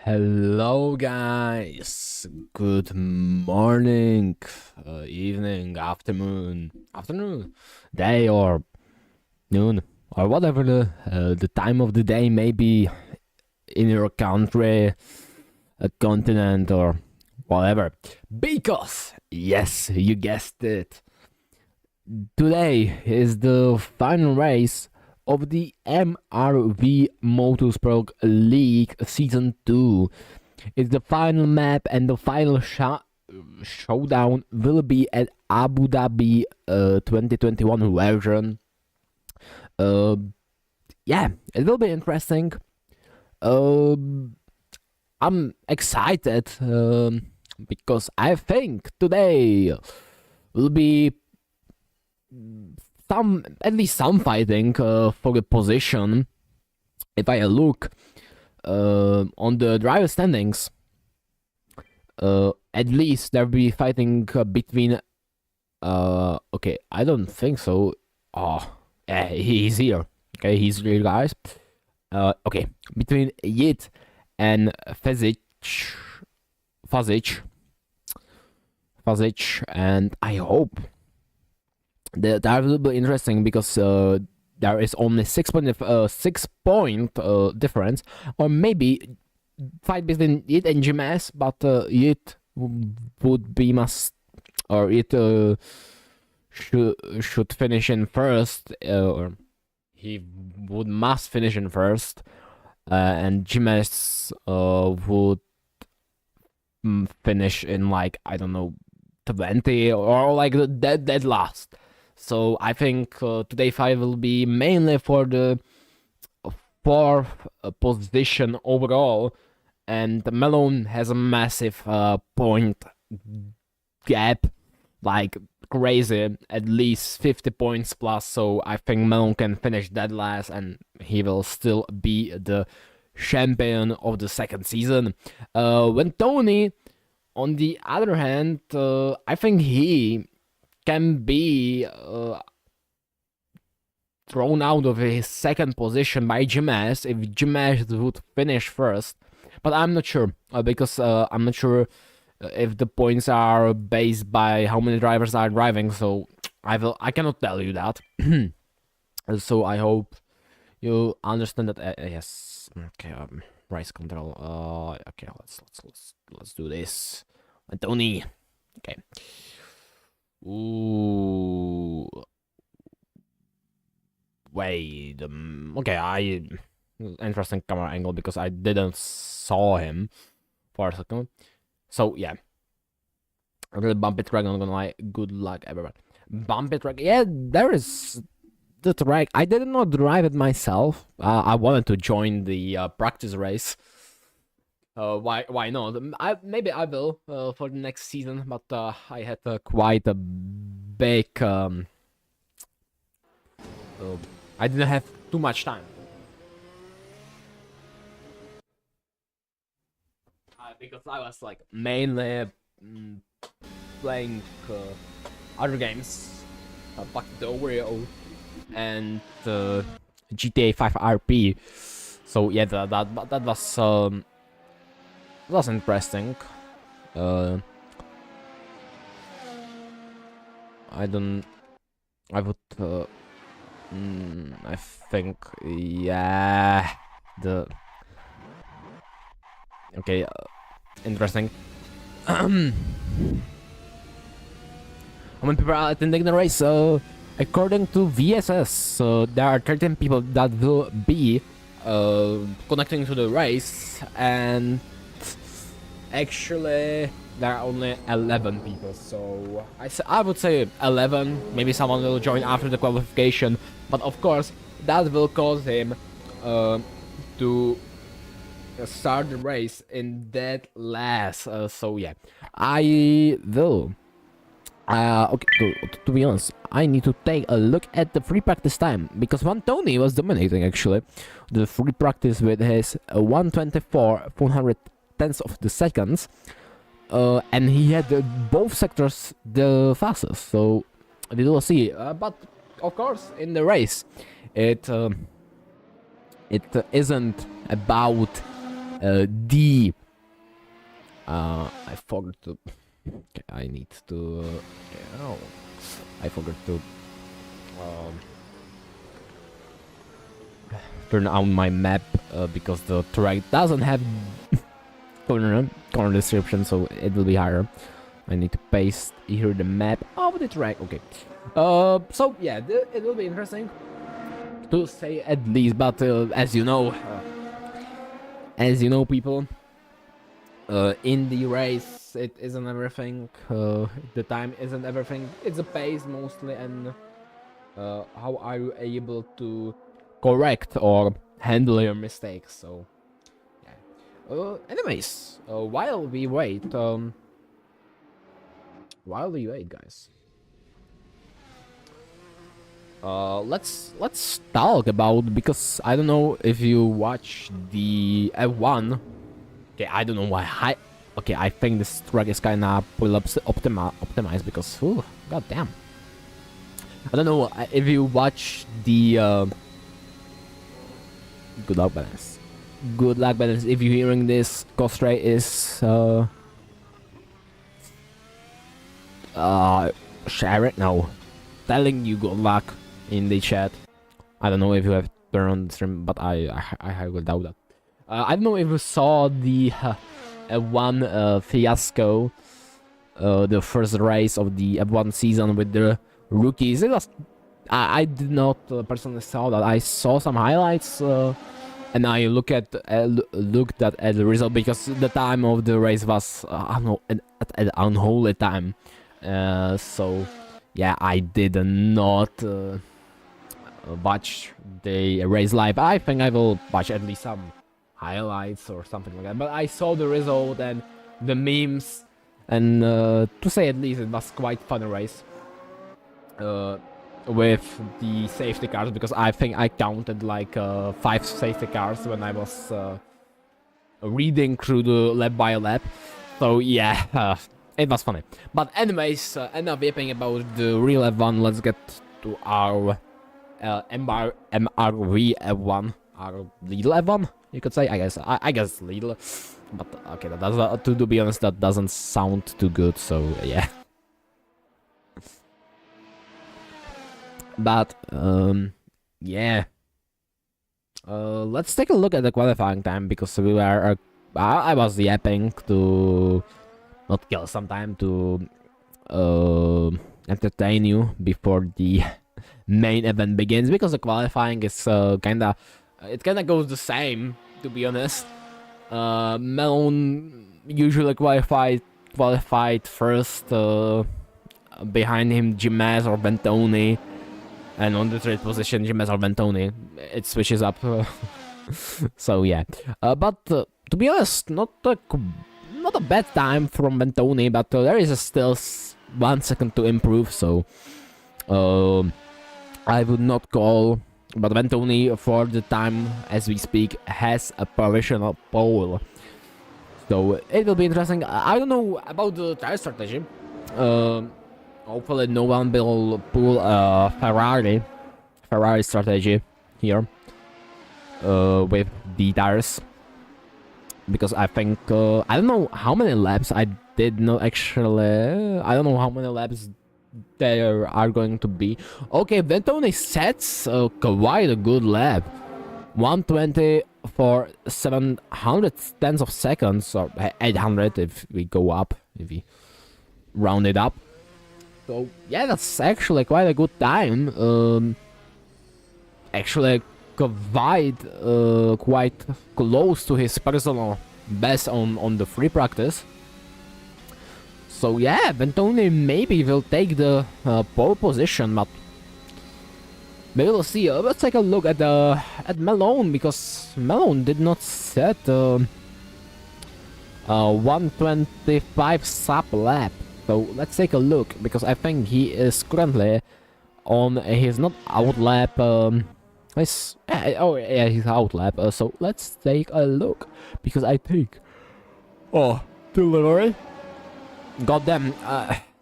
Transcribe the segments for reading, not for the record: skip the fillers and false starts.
Hello, guys. Good morning, evening, afternoon, day, or noon, or whatever the time of the day may be in your country, a continent, or whatever. Because, yes, you guessed it. Today is the final race of the MRV Motorsport League Season 2. It's the final map and the final showdown will be at Abu Dhabi 2021 version. Yeah, it will be interesting. I'm excited because I think today will be at least some fighting for the position. If I look on the driver standings, at least there'll be fighting between okay, I don't think so. Oh, yeah, he's here. Okay, he's here, guys. Okay, between Yit and Fazic, and I hope that will be interesting because there is only 6 point difference, or maybe fight between Yit and GMS, but Yit would be should finish in first, or he must finish in first, and GMS would finish in, like, I don't know, 20 or like dead last. So I think today fight will be mainly for the fourth position overall, and Malone has a massive point gap, like crazy, at least 50 points plus. So I think Malone can finish dead last, and he will still be the champion of the second season. When Tony, on the other hand, I think he can be thrown out of his second position by GMS if GMS would finish first. But I'm not sure, because I'm not sure if the points are based by how many drivers are driving, so I cannot tell you that. So I hope you understand that. Yes. Okay. Race control. Okay. Let's do this. Tony. Okay. Ooh. Wait. Okay. Interesting camera angle because I didn't saw him for a second. So yeah. A really bumpy track. I'm not gonna lie. Good luck, everyone. Bumpy track. Yeah, there is the track. I did not drive it myself. I wanted to join the practice race. Why not? Maybe I will for the next season, but I had quite a big. I didn't have too much time. Because I was like mainly playing other games, back to the Oreo and GTA 5 RP. So yeah, that was interesting. I think, yeah, okay, interesting. How many people are attending the race? According to VSS, there are 13 people that will be connecting to the race, and actually there are only 11 people. So I would say 11. Maybe someone will join after the qualification, but of course that will cause him to start the race in dead last. So yeah, I will. Okay, to be honest, I need to take a look at the free practice time, because one Tony was dominating actually the free practice with his 124 410ths of the seconds, and he had both sectors the fastest. So we will see. But of course, in the race, it isn't about I forgot to. Okay, I need to. Oh, I forgot to turn on my map because the track doesn't have corner description, so it will be higher. I need to paste here the map of the track. Okay. So yeah, it will be interesting to say at least, but as you know, people, in the race it isn't everything. The time isn't everything. It's the pace mostly, and how are you able to correct or handle your mistakes? So yeah. Anyways, while we wait, guys. Let's talk about, because I don't know if you watch the F1. Okay, I don't know why. Okay, I think this track is kinda optimized because, oh, god damn. I don't know if you watch the good luck balance. Good luck balance. If you're hearing this, Costre is share it now. Telling you good luck in the chat. I don't know if you have turned on the stream, but I highly doubt that. I don't know if you saw the F1 fiasco, the first race of the F1 season with the rookies. It was, I did not personally saw that. I saw some highlights, and I looked at the result, because the time of the race was I don't know, an unholy time. So yeah, I did not watch the race live. I think I will watch at least some highlights or something like that. But I saw the result and the memes, and to say at least, it was quite fun race with the safety cars, because I think I counted like 5 safety cars when I was reading through the lap by lap. So yeah, it was funny. But anyways, enough yapping about the real F1. Let's get to our MRV F1, our Lidl F1, you could say. I guess Lidl, but okay, that does, to be honest, that doesn't sound too good. So yeah. But yeah. Let's take a look at the qualifying time, because we were I was yapping to not kill some time to entertain you before the main event begins, because the qualifying is kinda goes the same, to be honest. Melon usually qualified first, behind him Jimenez or Ventoni, and on the third position Jimenez or Ventoni. It switches up. So yeah, but to be honest, not a bad time from Ventoni, but there is still 1 second to improve, so I would not call, but Ventoni for the time as we speak has a provisional pole, so it will be interesting. I don't know about the tire strategy. Hopefully no one will pull a Ferrari strategy here with the tires, because I think I don't know how many laps. I did not actually. I don't know how many laps there are going to be. Okay, Ventoni sets quite a good lap. 120 for 700 tenths of seconds, or 800 if we go up, if we round it up. So yeah, that's actually quite a good time. Actually, quite close to his personal best on the free practice. So yeah, Ventoni maybe will take the pole position, but maybe we'll see. Let's take a look at Malone, because Malone did not set 125 sub lap. So let's take a look, because I think he is currently on his not out lap. He's out lap. So let's take a look, because I think delivery. Goddamn,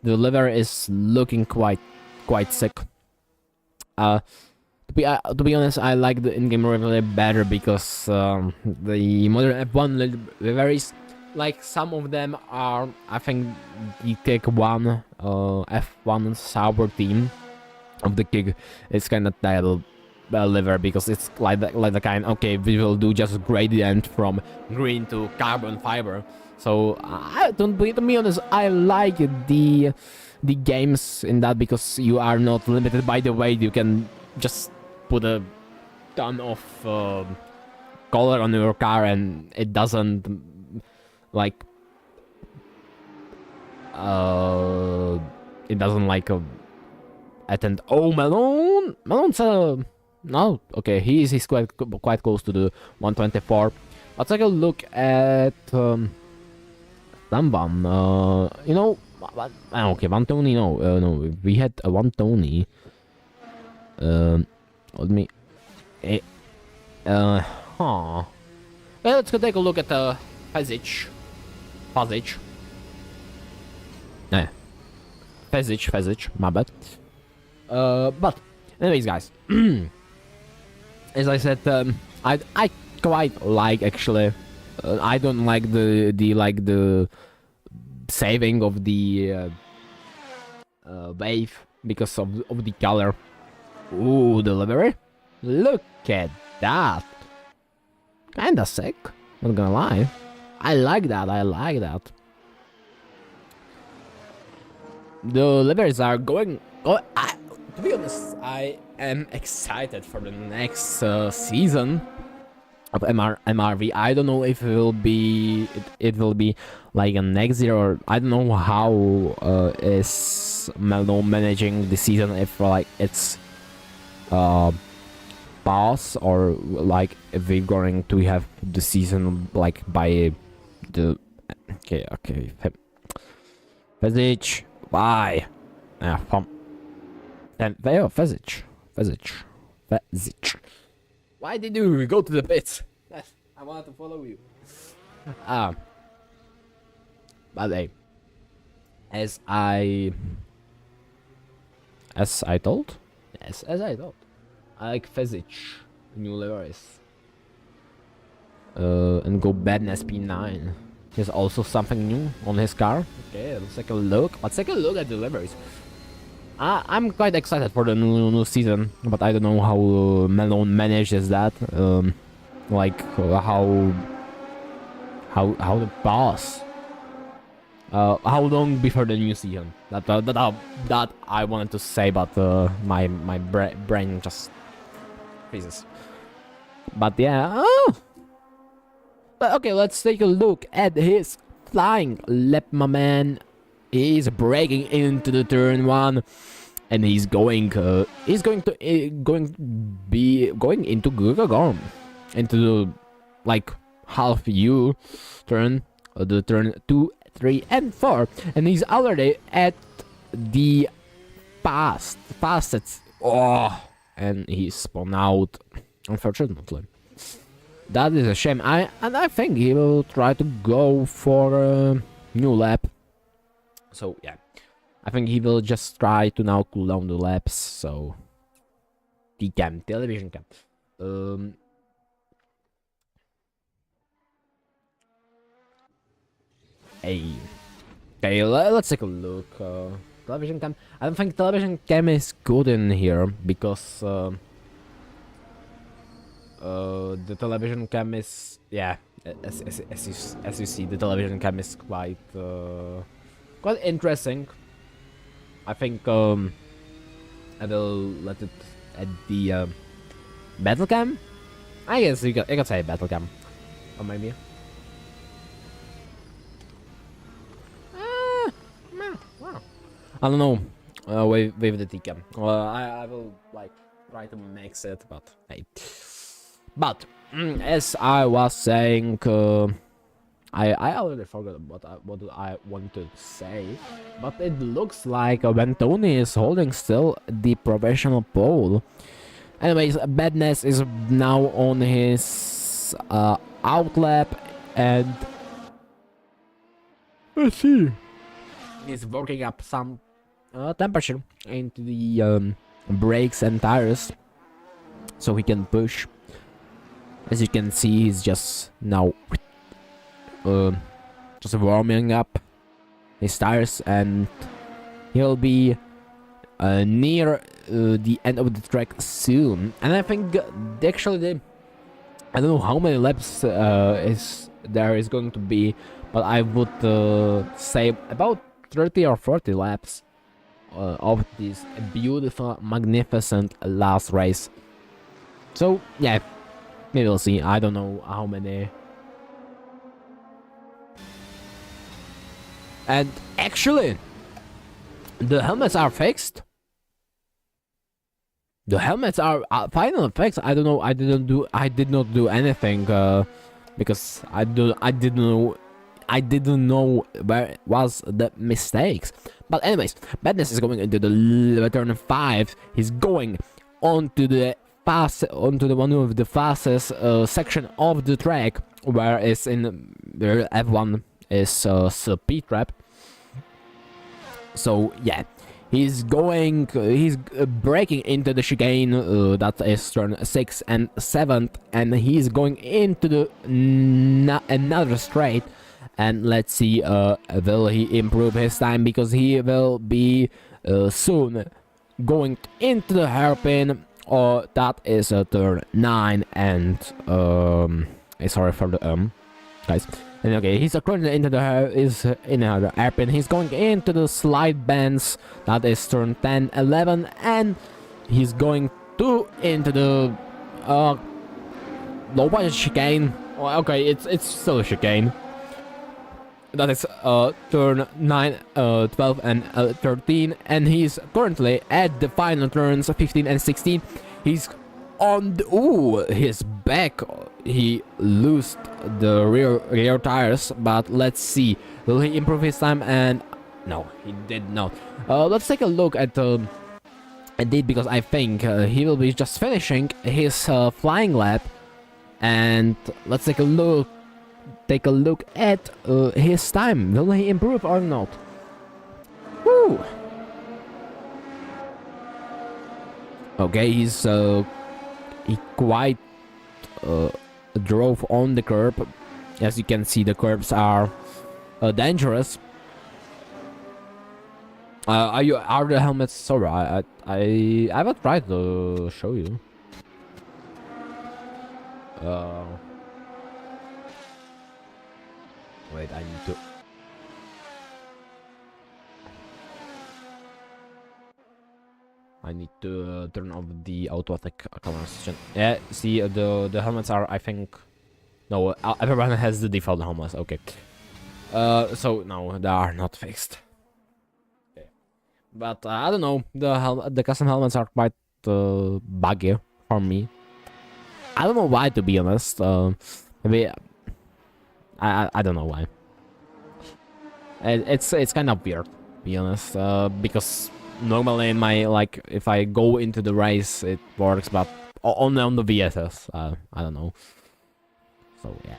the liver is looking quite sick. To be honest, I like the in-game rivalry better because the modern F1 varies. Like some of them are, I think, the Kick One F1 Sauber team of the Kick is kind of title liver because it's like the kind. Okay, we will do just gradient from green to carbon fiber. So I don't. To be honest, I like the games in that because you are not limited by the weight. You can just put a ton of color on your car and it doesn't like attend. Oh, Malone's no, okay, he's quite close to the 124. Let's take a look at someone. You know, okay, one Tony. No, we had one Tony. Let me. Well, let's go take a look at Fezic. Yeah. Fezic, my bad. But anyways, guys, as I said, I quite like actually. I don't like the saving of the wave because of the color. Ooh, delivery! Look at that. Kinda sick. Not gonna lie. I like that. The levers are going. Oh, to be honest, I am excited for the next season of MRV. I don't know if it will be like a next year, or I don't know how is Malone managing the season, if like it's pass or like if we're going to have the season like by the okay Fezic, why? Yeah, then Fezic. Why did you go to the pits? I wanted to follow you. But hey, as I told, I like Fezic, new liveries. And go Badness P9. There's also something new on his car. Okay, let's take a look. Let's take a look at the liveries. I'm quite excited for the new season, but I don't know how Malone manages that. Like how the boss. How long before the new season? That I wanted to say, but my brain just freezes. But yeah. But okay, let's take a look at his flying lap, my man. He's breaking into the turn one, and he's going into Gurgagorm, into the like half U turn, the turn 2, 3, and 4, and he's already at the fastest. Oh, and he spun out, unfortunately. That is a shame. I think he will try to go for a new lap. So yeah, I think he will just try to now cool down the laps. So television cam. Okay, let's take a look. Television cam. I don't think television cam is good in here because the television cam is, yeah, as you see, the television cam is quite interesting. I think I will let it at the battle cam. I guess you can say battle cam, or maybe. Wow. I don't know. With the T-cam. I will like try to mix it, but hey. But as I was saying, I already forgot what I wanted to say, but it looks like Ventoni is holding still the professional pole. Anyways, Badness is now on his outlap, and let's see, he's working up some temperature into the brakes and tires. so he can push. As you can see, he's just now just warming up his tires, and he'll be near the end of the track soon. And I think actually I don't know how many laps is going to be, but I would say about 30 or 40 laps of this beautiful, magnificent last race. So yeah, maybe we'll see. I don't know how many. And actually, the helmets are fixed. The helmets are finally fixed. I don't know. I did not do anything because I didn't know where was the mistakes. But anyways, Badness is going into the turn 5. He's going onto the one of the fastest section of the track, where is in where F1 is speed trap. So yeah, he's breaking into the chicane that is turn 6 and 7, and he's going into the another straight. And let's see, will he improve his time, because he will be soon going into the hairpin, or that is a turn 9, and sorry for the guys. And okay, he's currently into the hairpin. He's going into the slide bends, that is turn 10, 11, and he's going into the low budget chicane. Oh, okay, it's still a chicane. That is turn 9, 12 and 13, and he's currently at the final turns 15 and 16. He's on the, his back, he lost the rear tires, but let's see, will he improve his time? And no, he did not. Let's take a look at it, because I think he will be just finishing his flying lap, and let's take a look at his time. Will he improve or not? Woo! Okay, he quite drove on the curb. As you can see, the curbs are dangerous. Are the helmets? Sorry, I will try to show you. Wait, I need to. Turn off the automatic camera system. Yeah, see, the helmets are, I think, no, everyone has the default helmets. Okay. So no, they are not fixed. Okay. But I don't know. The custom helmets are quite buggy for me. I don't know why, to be honest. Maybe I don't know why. It's kind of weird, to be honest. Because normally in my, like, if I go into the race, it works, but only on the VSS. I don't know. So yeah.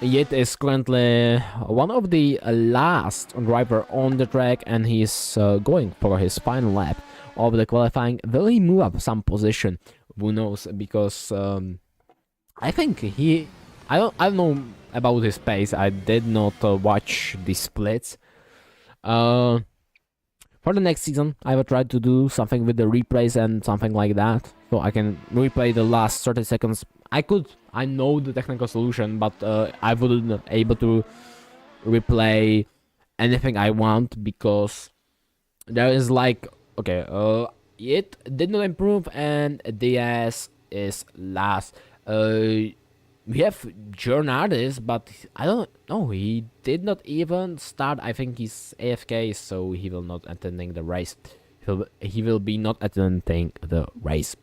Yet is currently one of the last driver on the track, and he's going for his final lap of the qualifying. Will he move up some position? Who knows? Because I think I don't know about his pace. I did not watch the splits. For the next season, I will try to do something with the replays and something like that, so I can replay the last 30 seconds. I know the technical solution, but I wouldn't be able to replay anything I want, because there is like, okay, it did not improve, and DS is last. We have Jornardis, but I don't know, he did not even start. I think he's AFK, so he will not attending the race. He will be not attending the race.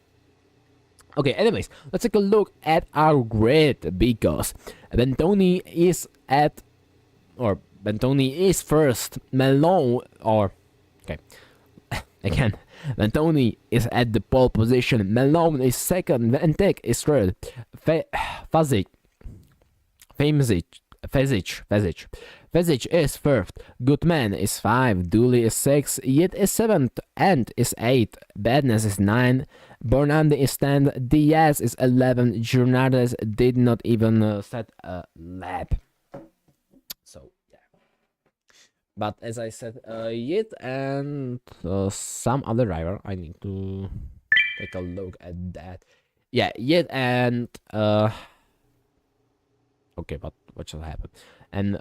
Okay, anyways, let's take a look at our grid, because Bentoni is first, Malone, okay, again, Bentoni is at the pole position, Malone is second, Ventek is third, Fezich is fourth, Goodman is 5, Dooley is 6, Yit is 7th, Ant is 8, Badness is 9, Bernandi is 10, Diaz is 11, Jornades did not even set a lap. So, yeah. But as I said, Yit and some other driver, I need to take a look at that. Yeah, Yit and... okay, but what shall happen? And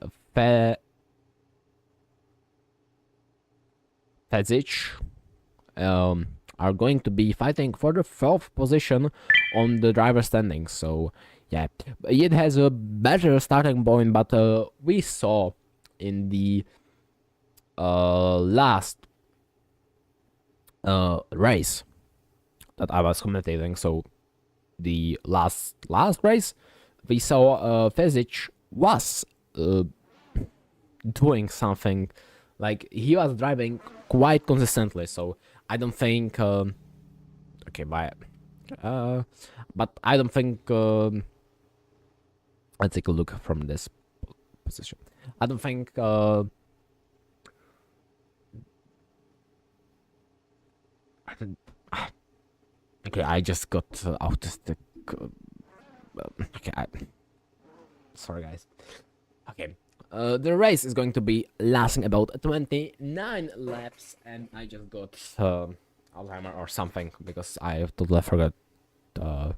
Fezich are going to be fighting for the 4th position on the driver standings. So yeah, it has a better starting point, but we saw in the last race that I was commentating. So the last race, we saw Fezich was doing something, like he was driving quite consistently, so I don't think okay, but I don't think let's take a look from this position. I don't think okay, I just got autistic. Okay, sorry guys. Okay, the race is going to be lasting about 29 laps, and I just got Alzheimer or something because I totally forgot to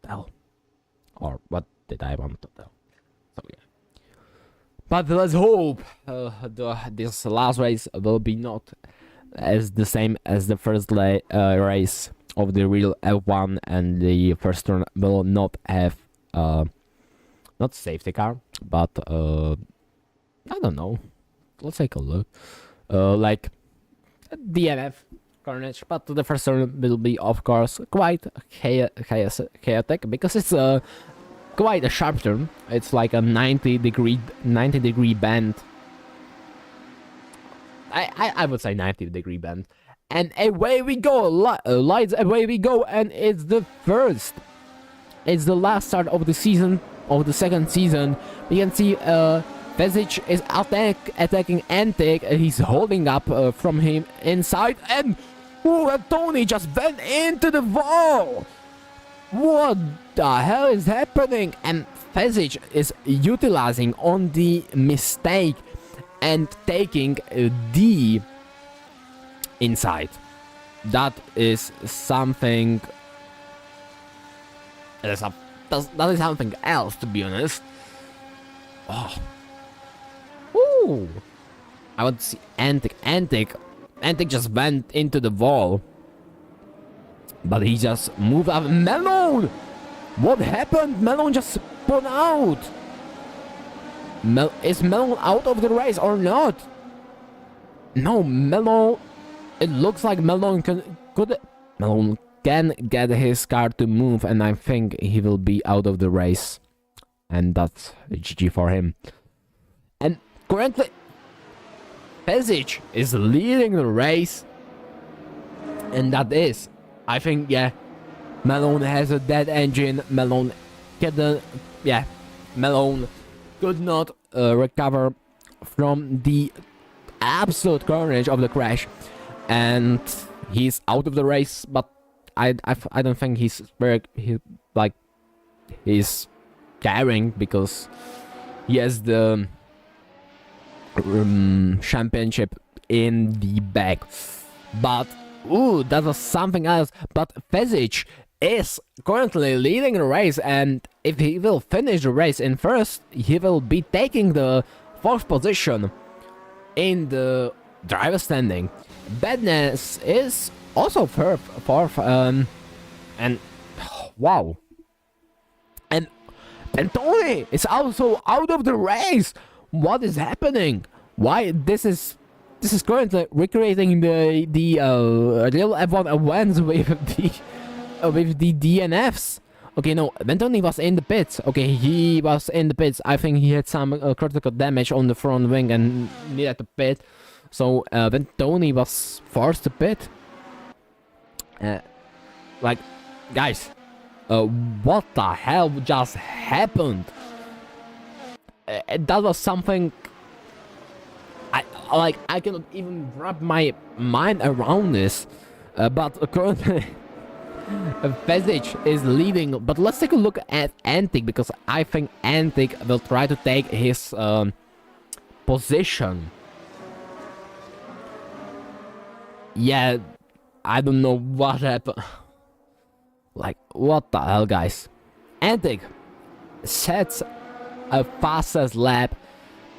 tell, or what did I want to tell. So yeah, but let's hope this last race will be not as the same as the first race of the real F1, and the first turn will not have not safety car, but I don't know. Let's take a look. Like DNF carnage, but the first turn will be, of course, quite chaotic because it's quite a sharp turn. It's like a 90 degree bend. I would say 90-degree bend. And away we go, lights, away we go, and it's the first. It's the last start of the season, of the second season. We can see Fezich is attacking Antic, and he's holding up from him inside, and Tony just went into the wall. What the hell is happening? And Fezich is utilizing on the mistake and taking the inside. That is something. That is something else, to be honest. Oh. Ooh. I want to see Antic. Antic just went into the wall. But he just moved up. Melon! What happened? Melon just spun out. Is Melon out of the race or not? No, Melon. It looks like Melon Melon can get his car to move, and I think he will be out of the race. And that's a GG for him. And currently, Fezich is leading the race. And that is, I think, yeah, Melon has a dead engine. Melon Melon could not recover from the absolute carnage of the crash. And he's out of the race, but I don't think he's caring, because he has the championship in the bag. But ooh, that was something else. But Fezich is currently leading the race, and if he will finish the race in first, he will be taking the 4th position in the driver standing. Badness is also fourth, and wow. And Tony is also out of the race. What is happening? Why this is currently recreating the real F1 events with the DNFs. Okay, no, Tony was in the pits. Okay, he was in the pits. I think he had some critical damage on the front wing and needed to pit. So when Tony was forced to pit, like, guys, what the hell just happened? that was something I cannot even wrap my mind around this. But currently Fesic is leading. But let's take a look at Antic, because I think Antic will try to take his position. Yeah, I don't know what happened. Like, what the hell, guys? Antic sets a fastest lap.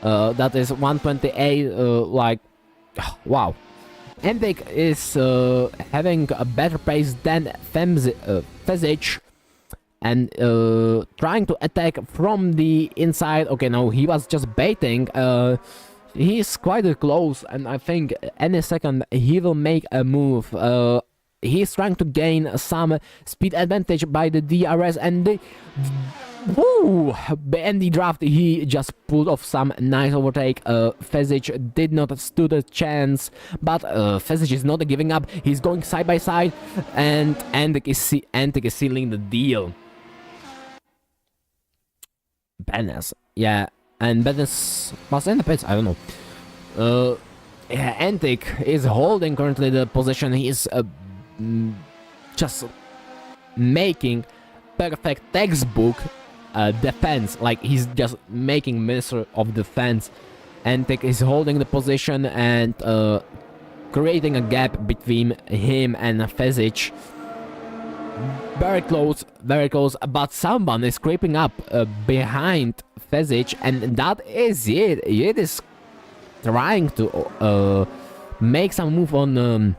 That is 128. Like, wow. Antic is having a better pace than Fesic, and trying to attack from the inside. Okay, no, he was just baiting. He's quite close, and I think any second he will make a move. He's trying to gain some speed advantage by the DRS, and the draft he just pulled off some nice overtake. Fesic did not stood a chance, but Fesic is not giving up. He's going side by side, and Antic is sealing the deal. Benes, yeah. And Benes was in the pits, I don't know. Yeah, Antic is holding currently the position. He's just making perfect textbook defense. Like, he's just making minister of defense. Antic is holding the position and creating a gap between him and Fesic. Very close, but someone is creeping up behind Fesic, and that is it. It is trying to make some move on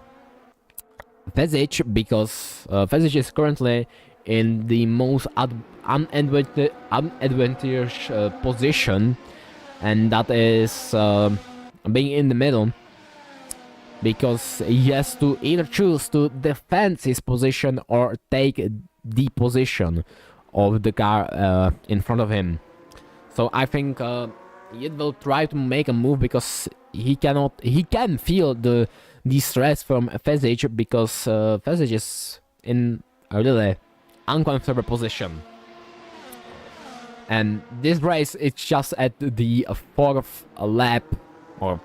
Fesic, because Fesic is currently in the most unadvantageous position, and that is being in the middle, because he has to either choose to defend his position or take the position of the car in front of him. So I think he will try to make a move, because he can feel the stress from Fesic, because Fesic is in a really uncomfortable position. And this race is just at the 4th lap, or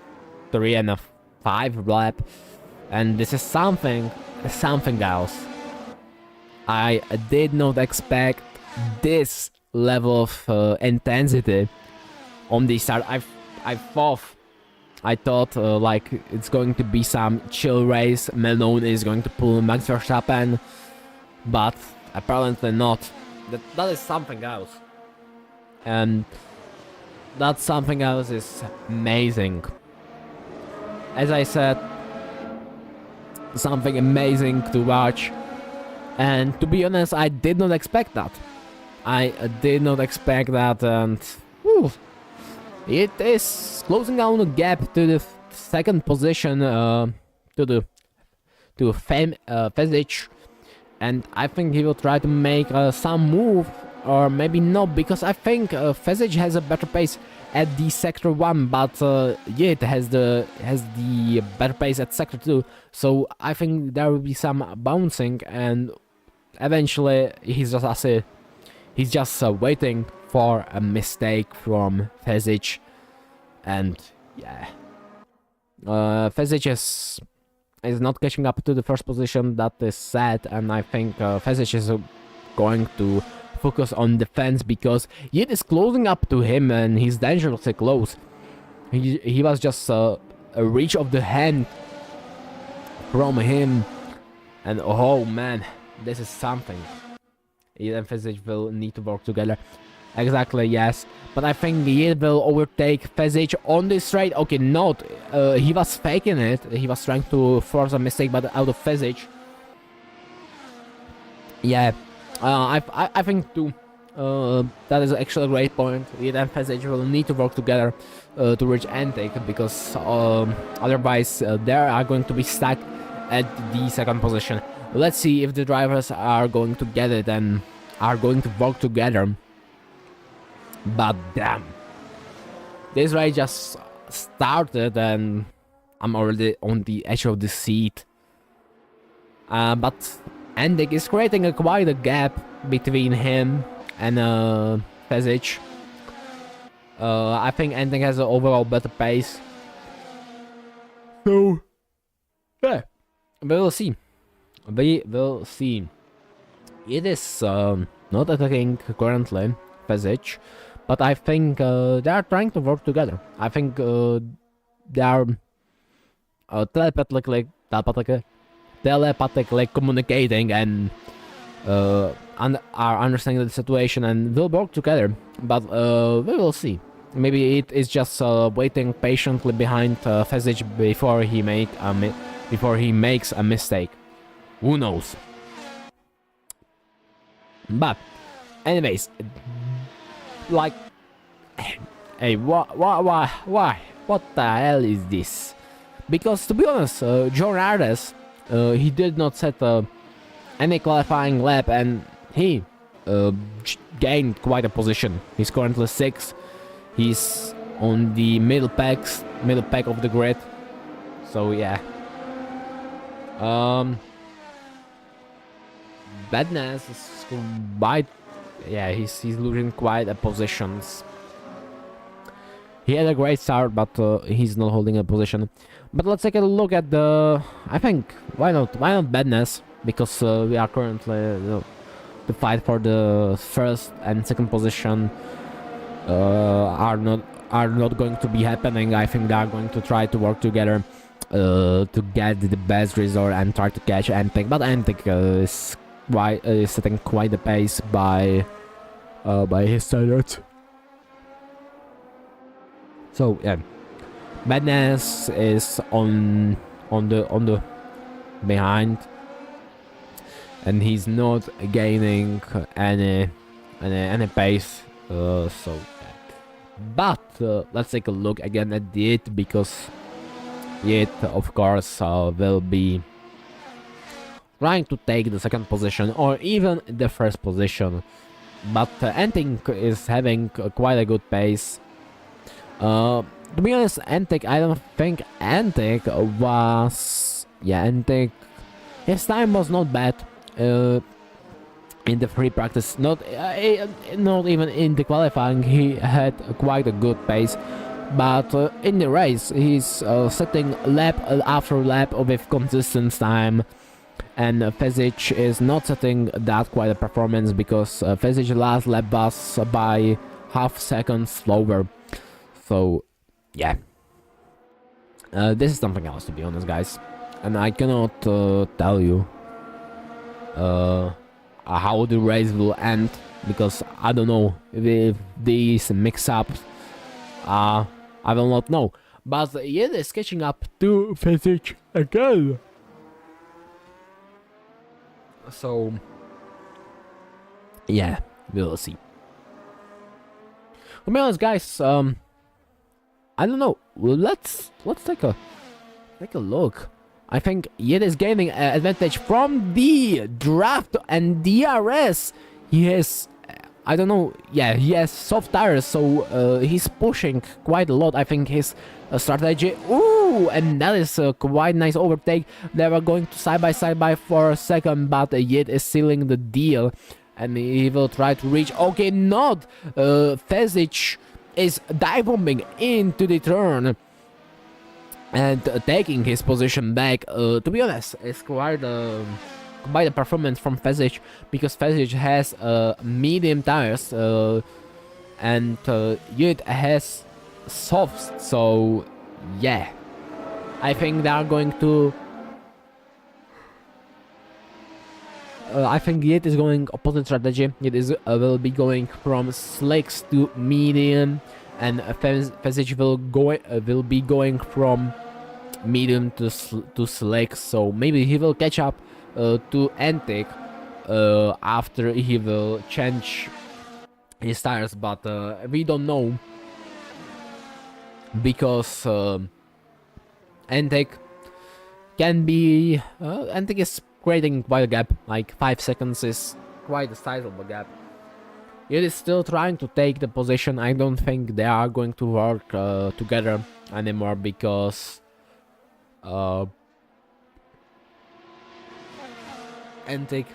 3 and a 5 lap, and this is something else. I did not expect this level of intensity on the start. I thought like it's going to be some chill race. Malone is going to pull Max Verstappen, but apparently not. That is something else, and that something else is amazing. As I said, something amazing to watch, and to be honest, I did not expect that. I did not expect that, and whew, it is closing down the gap to the second position, to Fesic, and I think he will try to make some move, or maybe not, because I think Fesic has a better pace at the sector 1, but Yit has the better pace at sector 2, so I think there will be some bouncing, and eventually he's just waiting for a mistake from Fesic, and yeah, Fesic is not catching up to the first position. That is sad, and I think Fesic is going to focus on defense, because Yit is closing up to him, and he's dangerously close. He was just a reach of the hand from him, and oh man, this is something. Yit and Fesic will need to work together. Exactly, yes. But I think Yit will overtake Fesic on this straight. Okay, not. He was faking it. He was trying to force a mistake, but out of Fesic. Yeah. I think too. That is actually a great point. Yit and Fesic will need to work together to reach Antic, because otherwise they are going to be stuck at the second position. Let's see if the drivers are going to get it and are going to work together. But damn, this race just started and I'm already on the edge of the seat. But Antic is creating quite a gap between him and Fesic. I think Ending has an overall better pace. So, yeah, we will see. We will see. It is not attacking currently, Pesic, but I think they are trying to work together. I think they are telepathically communicating and are understanding the situation and will work together. But we will see. Maybe it is just waiting patiently behind Fesic before he makes a mistake. Who knows? But, anyways, like, hey, why, what the hell is this? Because to be honest, John Ardes, he did not set any qualifying lap, and he gained quite a position. He's currently 6th. He's on the middle pack of the grid. So yeah. Badness is quite, yeah, he's losing quite a positions. He had a great start, but he's not holding a position. But let's take a look at the. I think why not Badness, because we are currently the fight for the first and second position are not going to be happening. I think they are going to try to work together to get the best result and try to catch Antic. But Antic is setting quite the pace by his standards. So yeah, Madness is on the behind, and he's not gaining any pace. So, yeah. But let's take a look again at it, because it of course will be trying to take the second position or even the first position. But Antic is having quite a good pace. To be honest, Antic, I don't think Antic was... Yeah, Antic... His time was not bad in the free practice. Not even in the qualifying, he had quite a good pace. But in the race, he's setting lap after lap with consistent time. And Fesic is not setting that quite a performance, because Fesic's last lap was by half second slower. So, yeah. This is something else, to be honest, guys. And I cannot tell you how the race will end, because I don't know if these mix-ups I will not know. But it is catching up to Fesic again. So, yeah, we'll see. To be honest, guys, I don't know. Well, let's take a look. I think Yid is gaining advantage from the draft and DRS. He has, I don't know. Yeah, he has soft tires, so he's pushing quite a lot. I think his strategy. Ooh, and that is a quite nice overtake. They were going to side by side for a second, but Yid is sealing the deal, and he will try to reach. Okay, not Fesic is dive bombing into the turn and taking his position back. To be honest, it's quite a performance from Fesic, because Fesic has medium tires and Yid has softs. So yeah, I think they are going to. I think Yid is going opposite strategy. Yid is will be going from slicks to medium, and Fesic will be going from medium to slicks. So maybe he will catch up to Antic after he will change his tires, but we don't know, because Antic can be Antic is creating quite a gap. Like 5 seconds is quite a sizable gap. It is still trying to take the position. I don't think they are going to work together anymore, because Antic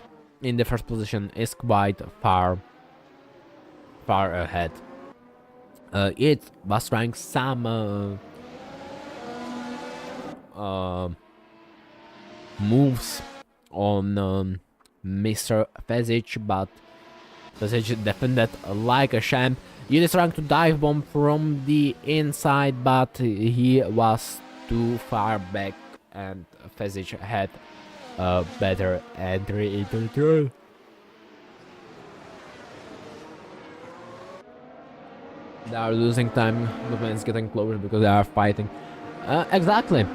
in the first position is quite far ahead. It was trying some moves on Mr. Fezich, but Fezich defended like a champ. It is trying to dive bomb from the inside, but he was too far back, and Fezich had a better entry into the turn. They are losing time. Goodman is getting closer because they are fighting. Exactly.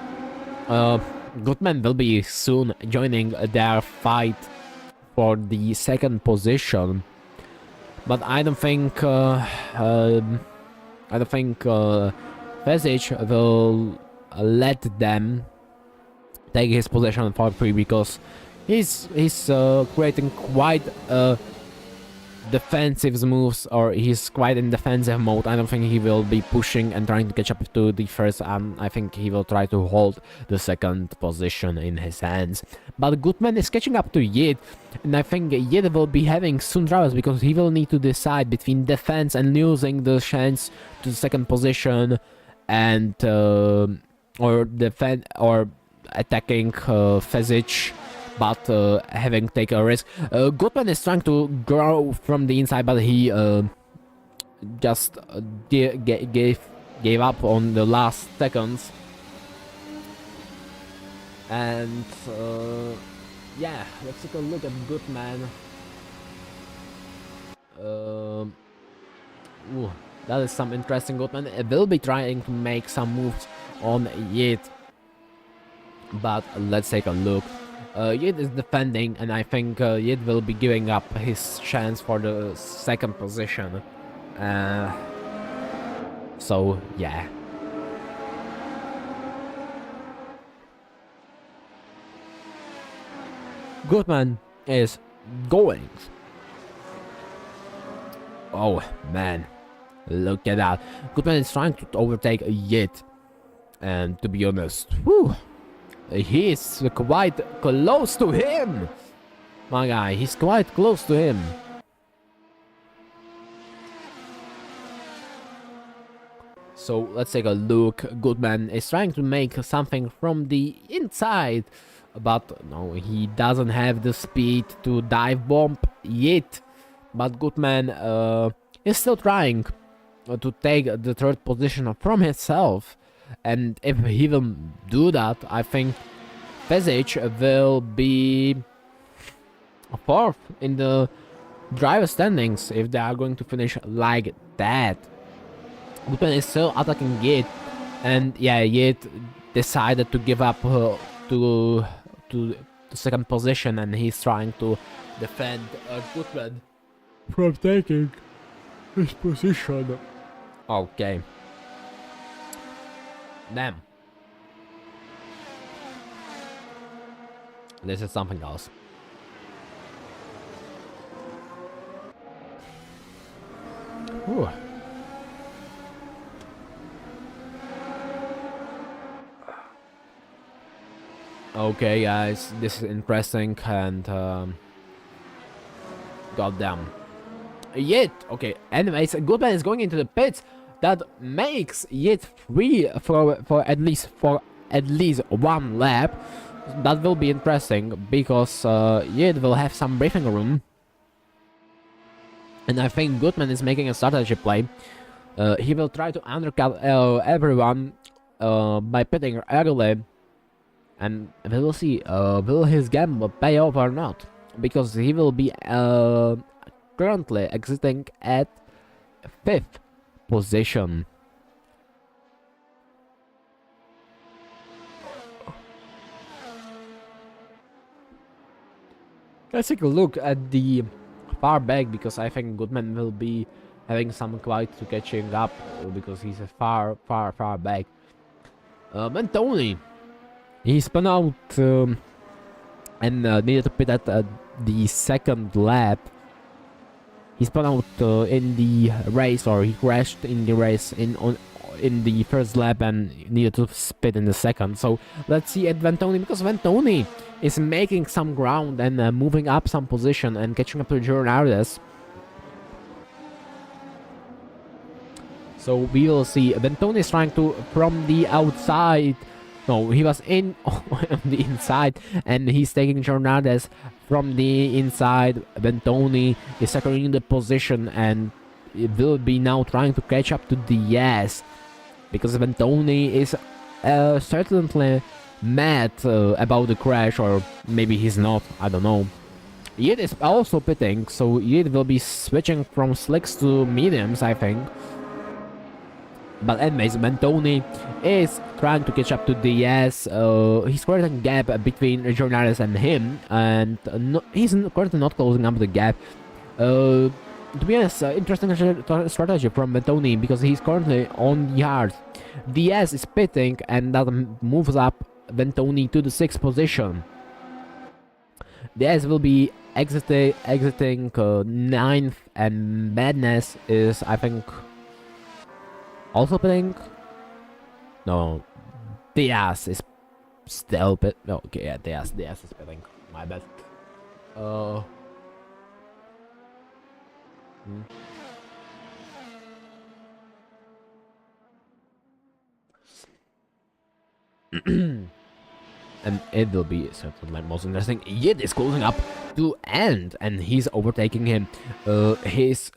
Goodman will be soon joining their fight for the second position, but I don't think Fezich will let them take his position for free, because he's creating quite defensive moves, or he's quite in defensive mode. I don't think he will be pushing and trying to catch up to the first. I think he will try to hold the second position in his hands. But Goodman is catching up to Yid, and I think Yid will be having soon troubles, because he will need to decide between defense and losing the chance to the second position, and or defend or attacking Fezich, but having taken a risk. Goodman is trying to grow from the inside, but he just gave up on the last seconds. And yeah, let's take a look at Goodman. Ooh, that is some interesting. Goodman will be trying to make some moves on Yid, but let's take a look. Yid is defending, and I think Yid will be giving up his chance for the second position. So yeah. Goodman is going. Oh man, look at that. Goodman is trying to overtake Yid, and to be honest, whew, he is quite close to him. My guy, he's quite close to him. So let's take a look. Goodman is trying to make something from the inside, but no, he doesn't have the speed to dive bomb yet. But Goodman is still trying to take the third position from himself. And if he will do that, I think Fezich will be fourth in the driver standings if they are going to finish like that. Goodman is still attacking Yid, and yeah, Yid decided to give up to the second position, and he's trying to defend Goodman from taking his position. Okay. Damn. This is something else. Ooh. Okay, guys, this is interesting, and goddamn. Yet, okay. Anyways, Goodman is going into the pits. That makes Yid free for at least one lap. That will be interesting, because Yid will have some breathing room, and I think Goodman is making a strategy play. He will try to undercut everyone by pitting early, and we will see will his gamble pay off or not, because he will be currently exiting at 5th position. Let's take a look at the far back, because I think Goodman will be having some quite to catching up, because he's a far back. And Tony, he spun out and needed to pit at the second lap. He spun out in the race, or he crashed in the race in the first lap and needed to spit in the second. So let's see at Vantoni, because Vantoni is making some ground and moving up some position and catching up to Jordan Ardes. So we will see. Bentoni is trying to from the outside. No, he was in on the inside, and he's taking Jornades from the inside. Bentoni is securing the position, and it will be now trying to catch up to Diaz, because Bentoni is certainly mad about the crash, or maybe he's not. I don't know. Yid is also pitting, so Yid will be switching from slicks to mediums, I think. But anyways, Bentoni is trying to catch up to Diaz. He's creating a gap between Jornales and him, and he's currently not closing up the gap. To be honest, interesting strategy from Bentoni, because he's currently on the hard. Diaz is pitting, and that moves up Bentoni to the 6th position. Diaz will be exiting 9th, and Madness is, I think, also pitting. No, Diaz is still pit. No, okay, yeah, Diaz is pitting. My bad. And it will be certainly most interesting. Yid is closing up to end, and he's overtaking him. He's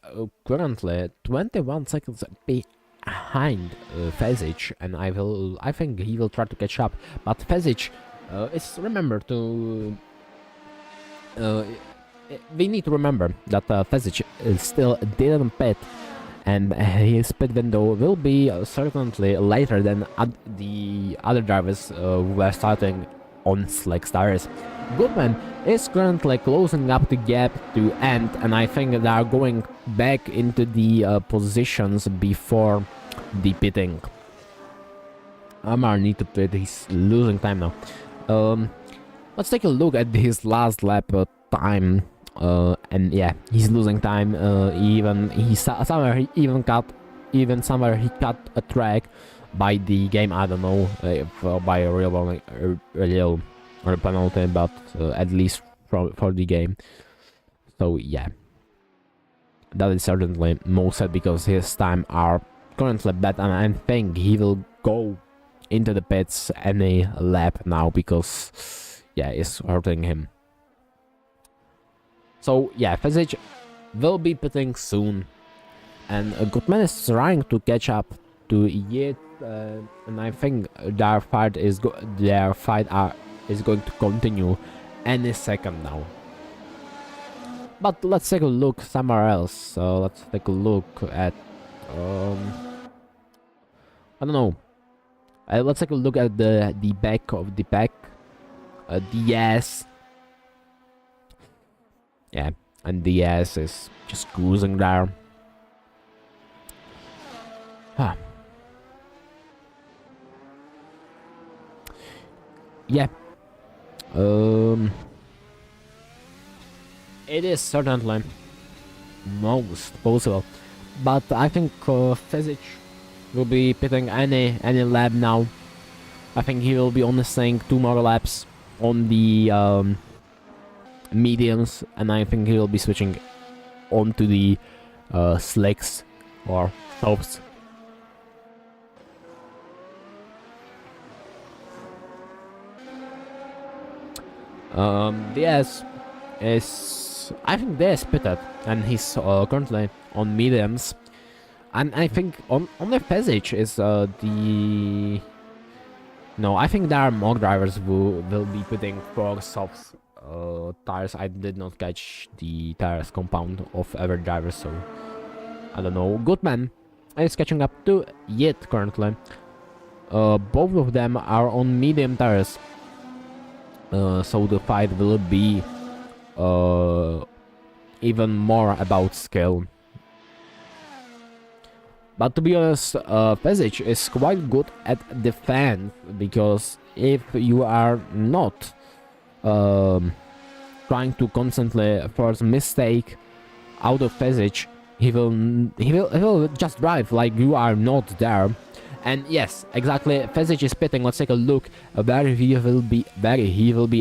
currently 21 seconds behind Fezic, and I think he will try to catch up. But Fezic is, remember to we need to remember that Fezic still didn't pit, and his pit window will be certainly later than the other drivers who were starting on slick tires. Goodman is currently closing up the gap to end, and I think they are going back into the positions before the pitting. Amar need to pit, he's losing time now. Let's take a look at his last lap time. And yeah, he's losing time. Somewhere he cut a track by the game. I don't know if by a real penalty, but at least for the game. So yeah, that is certainly most sad, because his time are currently bad, and I think he will go into the pits any lap now, because yeah, it's hurting him. So yeah, Fezic will be pitting soon, and Goodman is trying to catch up to Yid, and I think their fight is going to continue any second now. But let's take a look somewhere else. Let's take a look at I don't know. Let's take a look at the back of the pack. Diaz. Yeah, and Diaz is just cruising there. Huh. Yeah. It is certainly most possible, but I think Fezic will be pitting any lap now. I think he will be only staying 2 more laps on the mediums, and I think he will be switching on to the slicks or softs. Diaz is, I think Diaz pitted, and he's currently on mediums, and I think on the Fezic is no, I think there are more drivers who will be putting for softs tires. I did not catch the tires compound of every driver, so I don't know. Goodman is catching up to Yid currently. Both of them are on medium tires, so the fight will be even more about skill. But to be honest, Fezic is quite good at defense, because if you are not trying to constantly force mistake out of Fezic, he will just drive like you are not there. And yes, exactly, Fezic is pitting. Let's take a look where he will be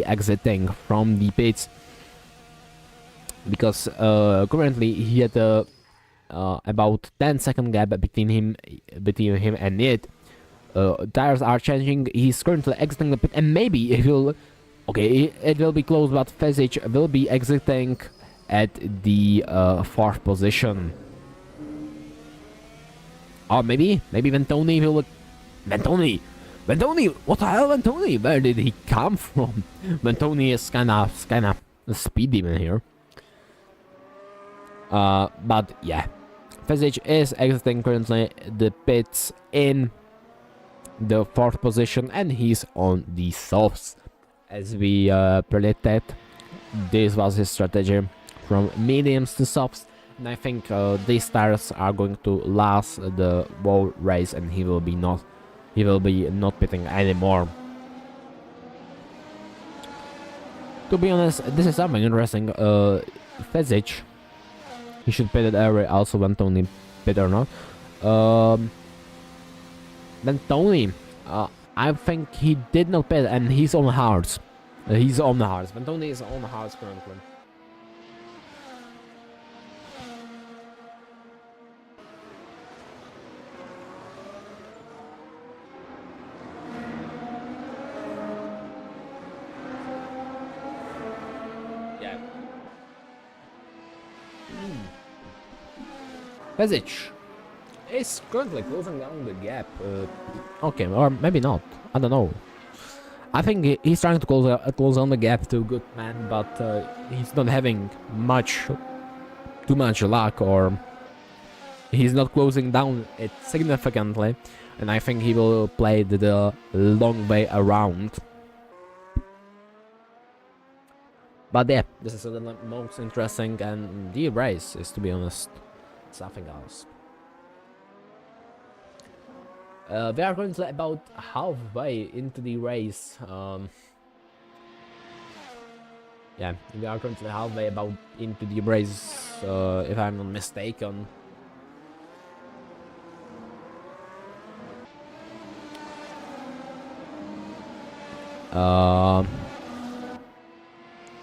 exiting from the pits, because currently he had about 10-second gap between him and it. Tires are changing. He's currently exiting the pit, and maybe it will. Okay, it will be close, but Fesic will be exiting at the 4th position. Or maybe Ventoni will. Ventoni, what the hell, Ventoni? Where did he come from? Ventoni is kind of speedy in here. But yeah, Fesic is exiting currently the pits in the 4th position, and he's on the softs. As we predicted, this was his strategy, from mediums to softs, and I think these tires are going to last the whole race, and he will be not pitting anymore. To be honest, this is something interesting. Fesic, he should pit it early, also Ventoni pit or not. Ventoni, I think he did not pit, and he's on hards. Ventoni is on hards currently. Yeah. Fesic is currently closing down the gap. Okay, or maybe not. I don't know. I think he's trying to close down the gap to Goodman, but he's not having too much luck, or he's not closing down it significantly, and I think he will play the long way around. But yeah, this is the most interesting, and the race is, to be honest, something else. We are currently about halfway into the race. Yeah, we are currently halfway into the race, if I'm not mistaken.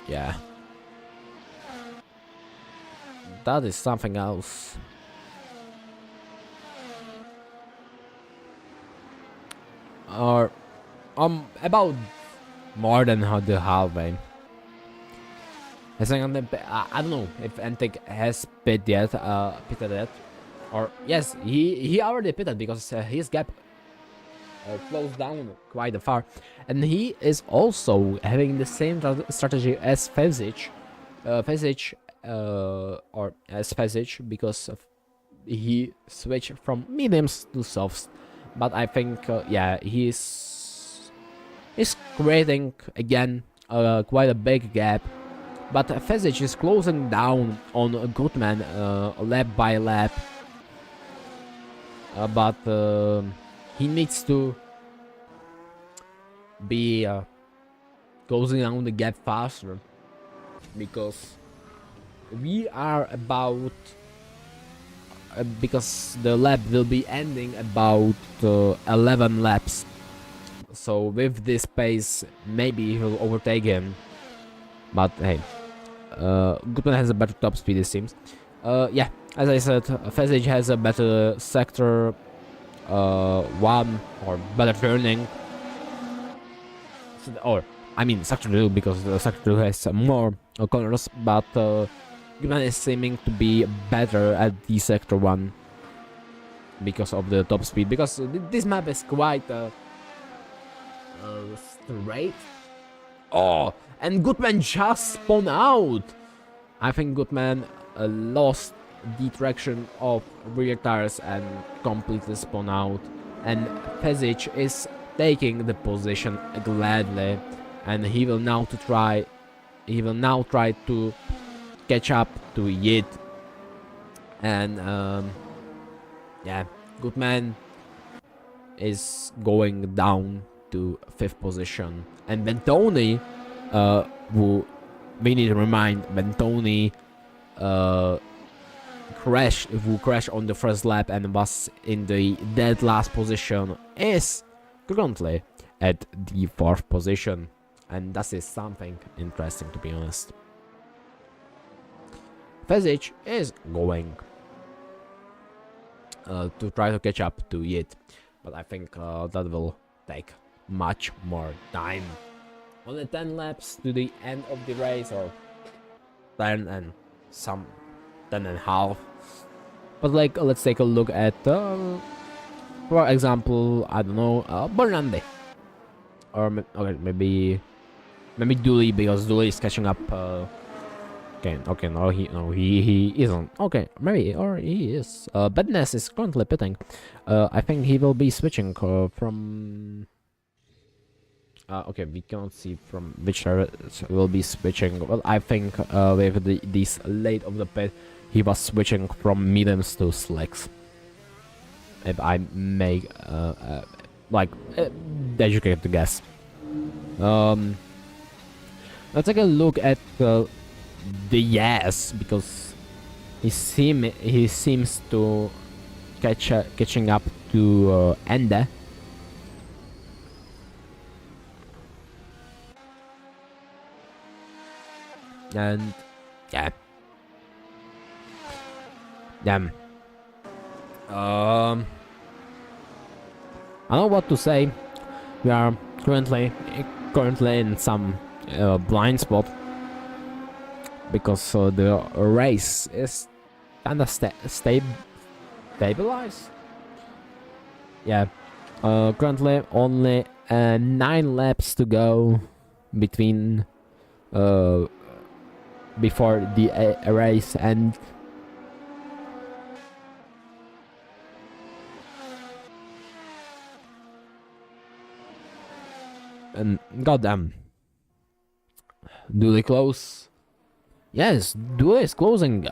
Yeah. That is something else. Or about more than the halfway. I think I don't know if Antic has pitted yet, or yes, he already pitted, because his gap closed down quite far, and he is also having the same strategy as Fesic, because he switched from mediums to softs. But I think, yeah, he's creating again quite a big gap. But Fesic is closing down on Goodman lap by lap. But he needs to be closing down the gap faster, because we are about. Because the lap will be ending about 11 laps. So with this pace, maybe he'll overtake him. But hey, Goodman has a better top speed, it seems. Yeah, as I said, Fesic has a better sector 1, or better turning. Or, I mean, sector 2, because the sector 2 has more corners, but Goodman is seeming to be better at the sector 1 because of the top speed, because this map is quite straight. Oh, and Goodman just spun out. I think Goodman lost the traction of rear tires and completely spun out, and Fesic is taking the position gladly, and he will now try to catch up to Yid. And yeah, Goodman is going down to 5th position, and Ventoni, who we need to remind, Ventoni crashed on the first lap and was in the dead last position, is currently at the 4th position, and that is something interesting, to be honest. Fesic is going to try to catch up to it, but I think that will take much more time. Only 10 laps to the end of the race, or 10 and some 10 and a half. But like, let's take a look at, for example, I don't know, Bernandi, or okay, maybe Dooley, because Dooley is catching up. Okay, no, he isn't. Okay, maybe, or he is. Bedness is currently pitting. I think he will be switching from. Okay, we cannot see from which will be switching. Well, I think with this late of the pit, he was switching from mediums to slicks. If I make like educated guess. Let's take a look at the yes, because he seems to catching up to Ende. And yeah, damn. I don't know what to say. We are currently in some blind spot, because the race is kind of stabilized. Yeah. Currently only 9 laps to go between before the race and goddamn, Dooley close. Yes, Dooley is closing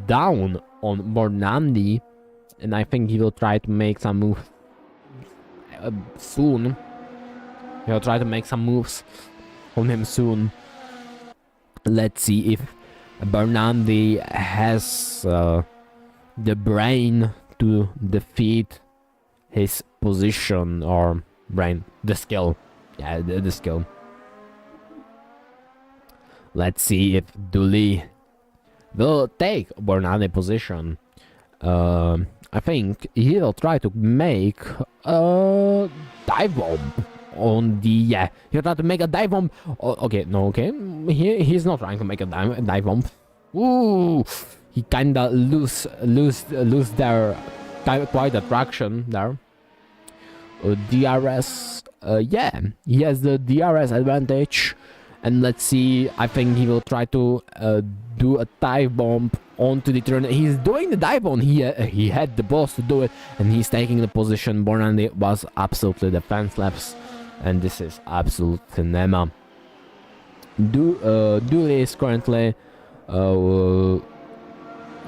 down on Bernandi, and I think he will try to make some move soon. He'll try to make some moves on him soon. Let's see if Bernandi has the brain to defeat his position, or the skill. Yeah, the skill. Let's see if Dooley will take Bernandi position. I think he'll try to make a dive bomb on the, yeah, he'll try to make a dive bomb. Okay, no, okay, he's not trying to make a dive bomb. Ooh, he kinda lose their quite a traction there. DRS, yeah, he has the DRS advantage. And let's see, I think he will try to do a dive bomb onto the turn. He's doing the dive bomb. He had the balls to do it, and he's taking the position. Bernandi was absolutely defenseless, and this is absolute cinema. Dooley is currently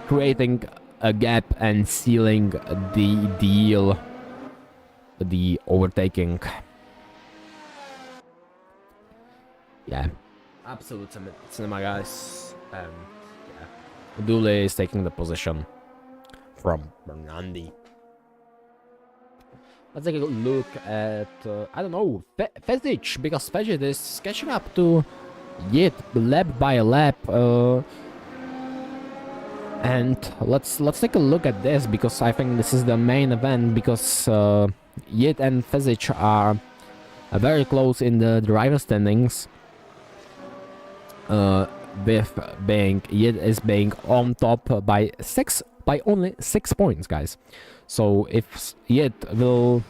creating a gap and sealing the deal, the overtaking. Yeah, absolute cinema, guys. Yeah, Dooley is taking the position from Bernandi. Let's take a look at I don't know, Fesic, because Fesic is catching up to Yit lap by lap. And let's take a look at this, because I think this is the main event, because Yit and Fesic are very close in the driver standings. With being Yit is being on top by only 6 points, guys. So if Yit will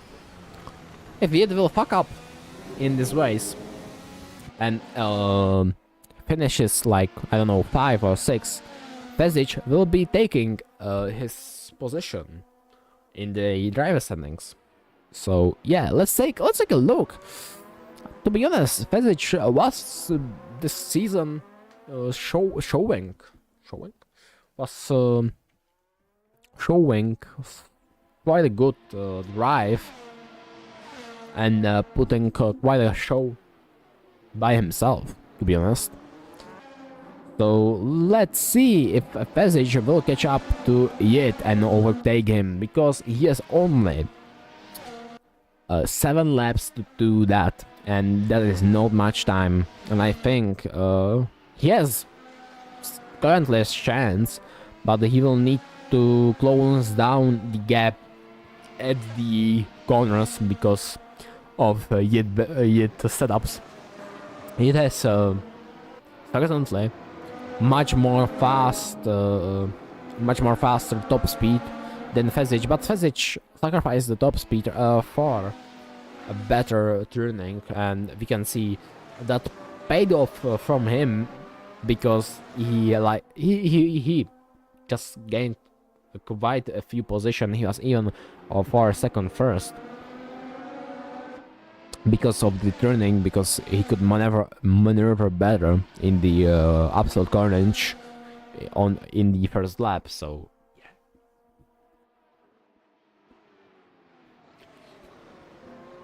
fuck up in this race and finishes like, I don't know, 5 or 6, Fesic will be taking his position in the driver standings. So yeah, let's take a look. To be honest, Fesic was this season showing quite a good drive, and putting quite a show by himself, to be honest. So let's see if Fesic will catch up to Yit and overtake him, because he has only 7 laps to do that, and that is not much time. And I think he has currently a chance, but he will need to close down the gap at the corners because of Yit setups. It has certainly much more faster top speed than Fezich, but Fezich sacrificed the top speed for a better turning, and we can see that paid off from him because he just gained quite a few positions. He was even for second first because of the turning, because he could maneuver better in the absolute carnage in the first lap. So yeah.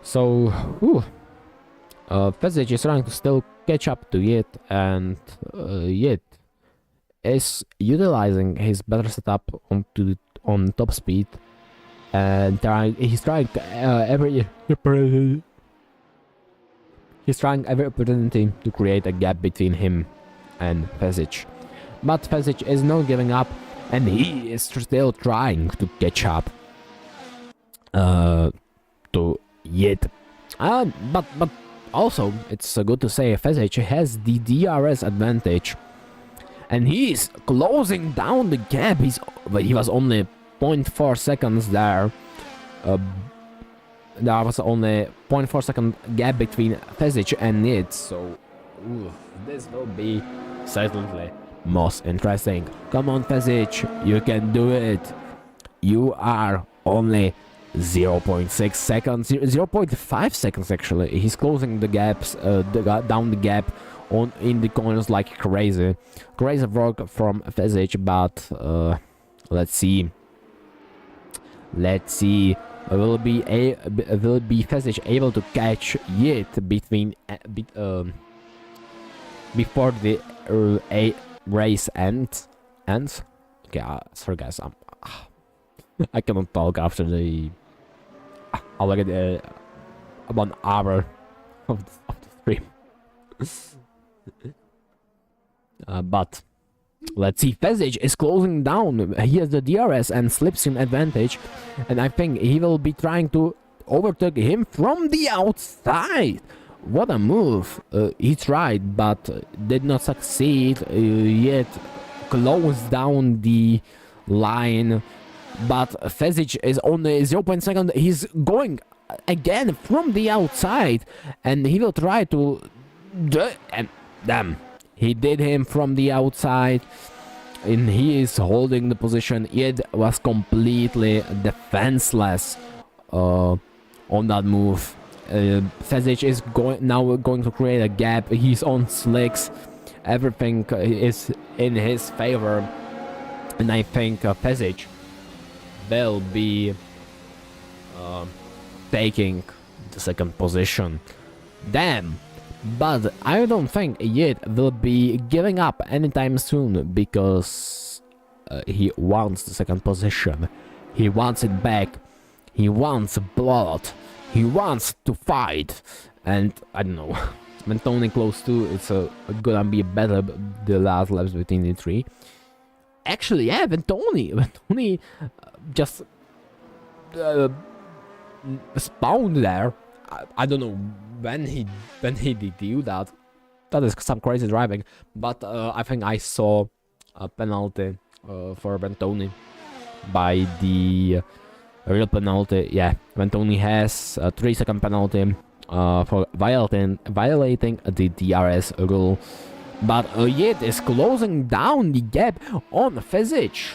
So Fezich is trying to still catch up to Yit, and Yit is utilizing his better setup on top speed, and he's trying every opportunity to create a gap between him and Fezich. But Fezich is not giving up, and he is still trying to catch up to Yit. But also, it's good to say Fezich has the DRS advantage, and he's closing down the gap. He was only 0.4 seconds there. There was only 0.4 second gap between Fezich and Yit, so this will be certainly most interesting. Come on, Fezich, you can do it. You are only 0.6 seconds, 0.5 seconds actually. He's closing the gaps, down the gap in the corners like crazy. Crazy work from Fezich, but let's see. Will be Fezich able to catch Yit before the race ends? Okay, sorry guys, I cannot talk after the already 1 hour of the stream. But let's see, Fezich is closing down. He has the DRS and slipstream advantage, and I think he will be trying to overtake him from the outside. What a move. He tried, but did not succeed. Yet closed down the line, but Fezich is only 0.2 seconds. He's going again from the outside, and he will try to... and damn. He did him from the outside, and he is holding the position. It was completely defenseless on that move. Fezich is now going to create a gap. He's on slicks. Everything is in his favor, and I think Fezich will be taking the second position. Damn. But I don't think Yit will be giving up anytime soon, because he wants the second position. He wants it back. He wants blood. He wants to fight. And I don't know. When Tony close to, it's gonna be better the last laps between the three. Actually, yeah, when Tony just spawned there. I don't know when he did do that. That is some crazy driving, but I think I saw a penalty for Bentoni by the real penalty. Yeah, Bentoni has a 3-second penalty for violating the DRS rule. But Yit is closing down the gap on Fezich.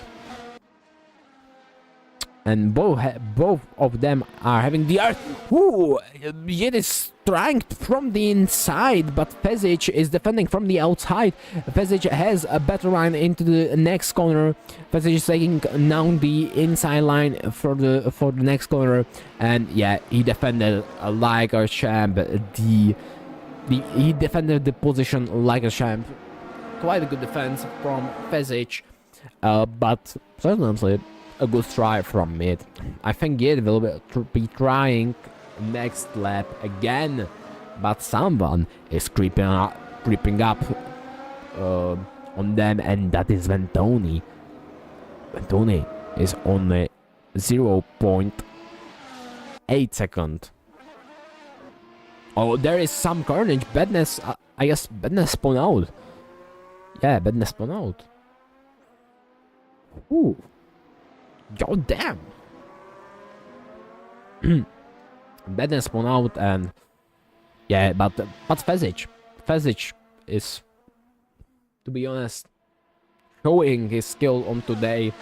And both of them are having the Yit is trying from the inside, but Fezich is defending from the outside. Fezich has a better line into the next corner. Fezich is taking now the inside line for the next corner, and yeah, he defended like a champ. He defended the position like a champ. Quite a good defense from Fezich, but certainly a good try from Yit. I think Yit will be trying next lap again, but someone is creeping up on them, and that is Bentoni. Bentoni is only 0.8 second. Oh, there is some carnage. Badness, I guess Badness spawned out. Yeah, Badness spawned out. Ooh. Yo, damn. Badness spawned out and... Yeah, but Fezich is, to be honest, showing his skill on today.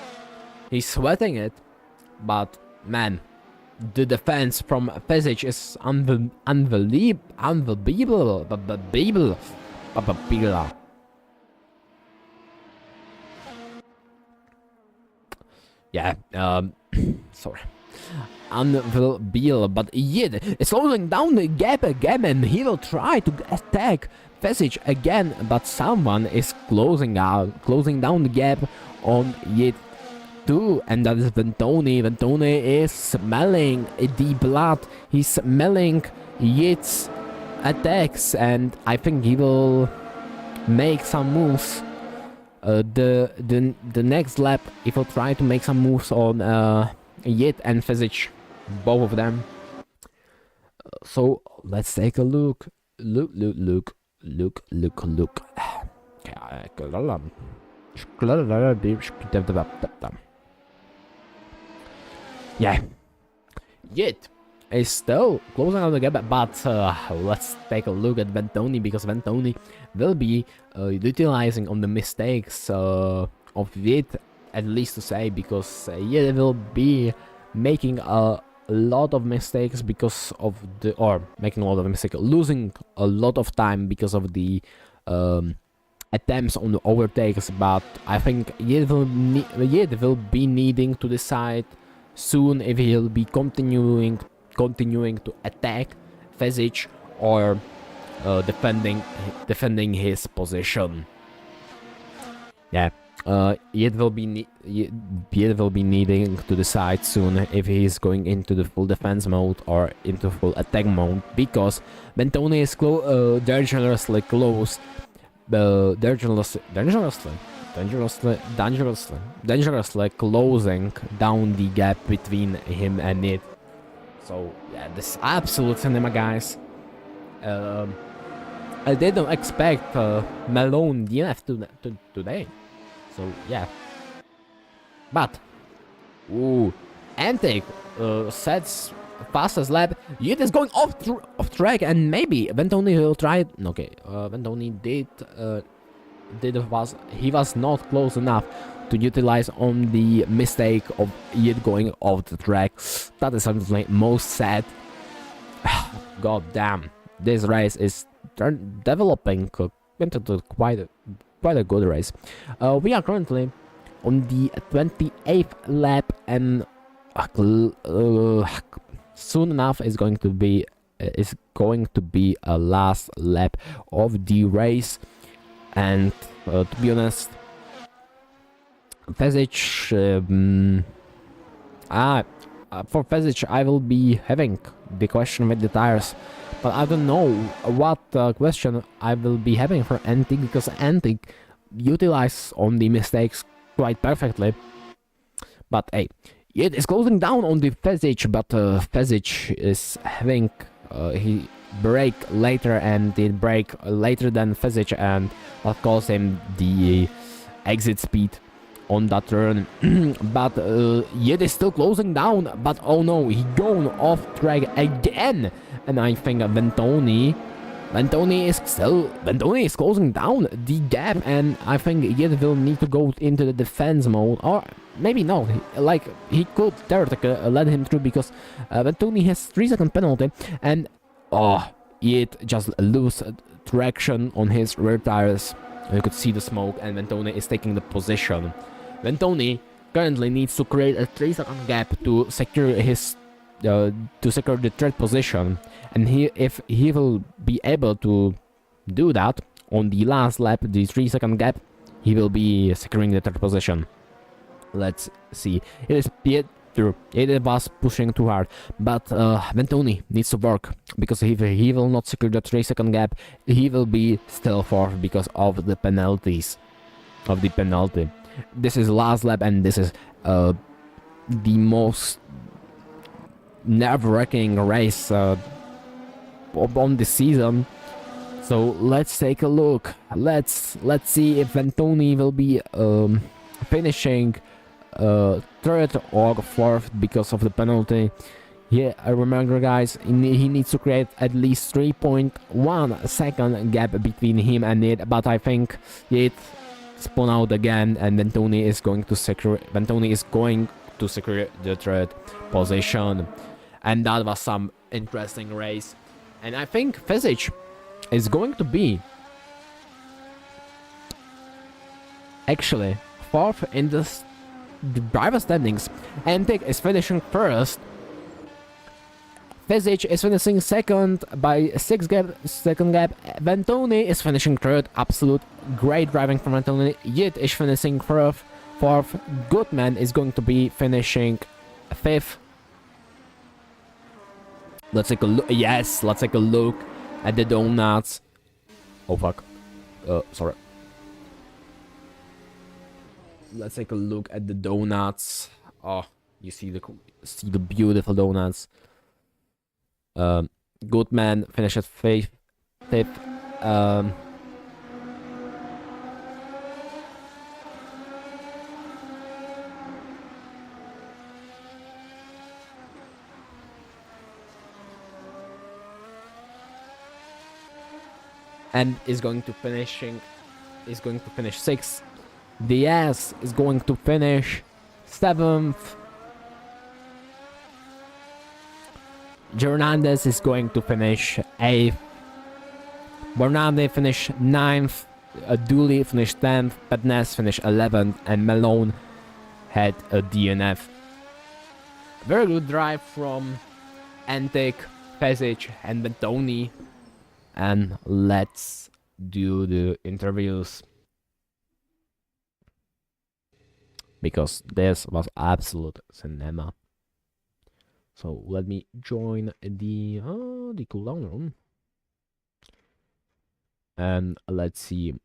He's sweating it, but man, the defense from Fezich is unbelievable. Yeah, sorry. Unbelievable, but yet it's slowing down the gap again, and he will try to attack Fezich again, but someone is closing down the gap on Yet too, and that is Ventoni. Ventoni is smelling the blood, he's smelling Yet's attacks, and I think he will make some moves. The next lap, he will try to make some moves on Yet and Fezich, both of them. So let's take a look. Look. Yeah, Yet is still closing out the gap, but let's take a look at Ventoni, because Ventoni will be utilizing on the mistakes of Yet, at least to say, because Yet will be making a lot of mistakes because of the, or making a lot of mistakes, losing a lot of time because of the attempts on the overtakes. But I think Yet will be needing to decide soon if he'll be continuing to attack Fezich or defending his position. Yeah, Yet will be needing to decide soon if he's going into the full defense mode or into full attack mode, because Ventoni is dangerously close, dangerously closing down the gap between him and Yet. So yeah, this is absolute cinema, guys. I didn't expect Malone DNF today. So yeah, but Antic sets fastest lap. Yet is going off track, and maybe Ventoni will try. Okay, Ventoni he was not close enough to utilize on the mistake of Yet going off the track. That is something most sad. God damn, this race is developing into quite a good race. We are currently on the 28th lap, and soon enough is going to be a last lap of the race. And to be honest, Fezich, for Fezich I will be having the question with the tires, but I don't know what question I will be having for Antic, because Antic utilizes on the mistakes quite perfectly. But hey, it is closing down on the Fezich, but Fezich is having he brake later, and did brake later than Fezich, and that caused him the exit speed on that turn. But Yet is still closing down, but oh no, he going off track again, and I think Ventoni is closing down the gap, and I think Yet will need to go into the defense mode, or maybe no, like he could theoretically let him through, because Ventoni has 3-second penalty, and Yet just lose traction on his rear tires. You could see the smoke, and Ventoni is taking the position. Ventoni currently needs to create a 3-second gap to secure his the third position, and if he will be able to do that on the last lap, the 3-second gap, he will be securing the third position. Let's see. It is True, it was pushing too hard, but Ventoni needs to work, because if he will not secure the 3-second gap, he will be still fourth because of the penalties. This is last lap, and this is the most nerve-wracking race on the season. So let's take a look. Let's see if Vantoni will be finishing third or fourth because of the penalty. Yeah, I remember, guys, he needs to create at least 3.1 second gap between him and it, but I think it spun out again, and Vantoni is going to secure the third position. And that was some interesting race. And I think Fesic is going to be actually fourth in the driver standings. Antic is finishing first. Fesic is finishing second by 6 second gap. Vantoni is finishing third. Absolute great driving from Vantoni. Yit is finishing fourth. Goodman is going to be finishing fifth. Let's take a look. Yes, let's take a look at the donuts. Oh fuck. Sorry. Let's take a look at the donuts. Oh, you see the beautiful donuts. Goodman finished at fifth. And is going to finish sixth. Diaz is going to finish seventh. Hernandez is going to finish 8th. Bernarde finished 9th. Dooley finished 10th. Petnes finished 11th. And Malone had a DNF. Very good drive from Antic, Fesic, and Vantoni. And let's do the interviews, because this was absolute cinema. So let me join the cooldown room, and let's see.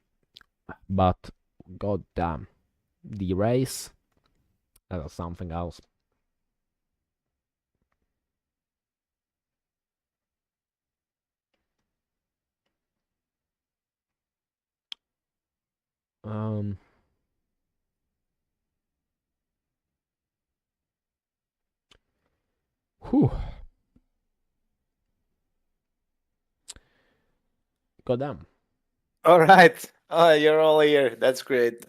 But goddamn, the race, that was something else. Whew. Goddamn. All right. Oh, you're all here. That's great.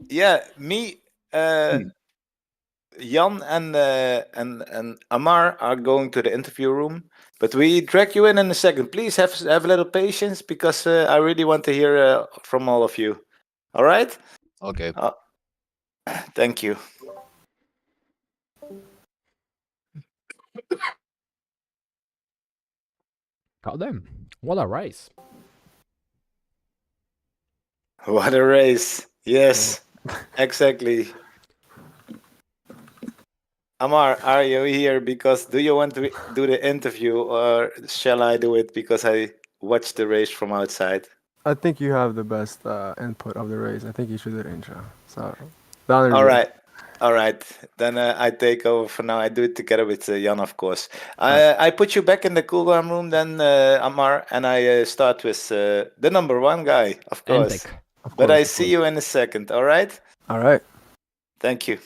Yeah, me, Jan and Amar are going to the interview room, but we drag you in a second. Please have a little patience, because I really want to hear from all of you. All right? Okay. Thank you. Goddamn, what a race. What a race. Yes, exactly. Amar, are you here? Because do you want to do the interview, or shall I do it because I watched the race from outside? I think you have the best input of the race. I think you should do the intro. So, down All right. All right. Then I take over for now. I do it together with Jan, of course. I put you back in the cooldown room then, Amar, and I start with the number one guy, of course. Antic. But I see you in a second, all right? All right. Thank you.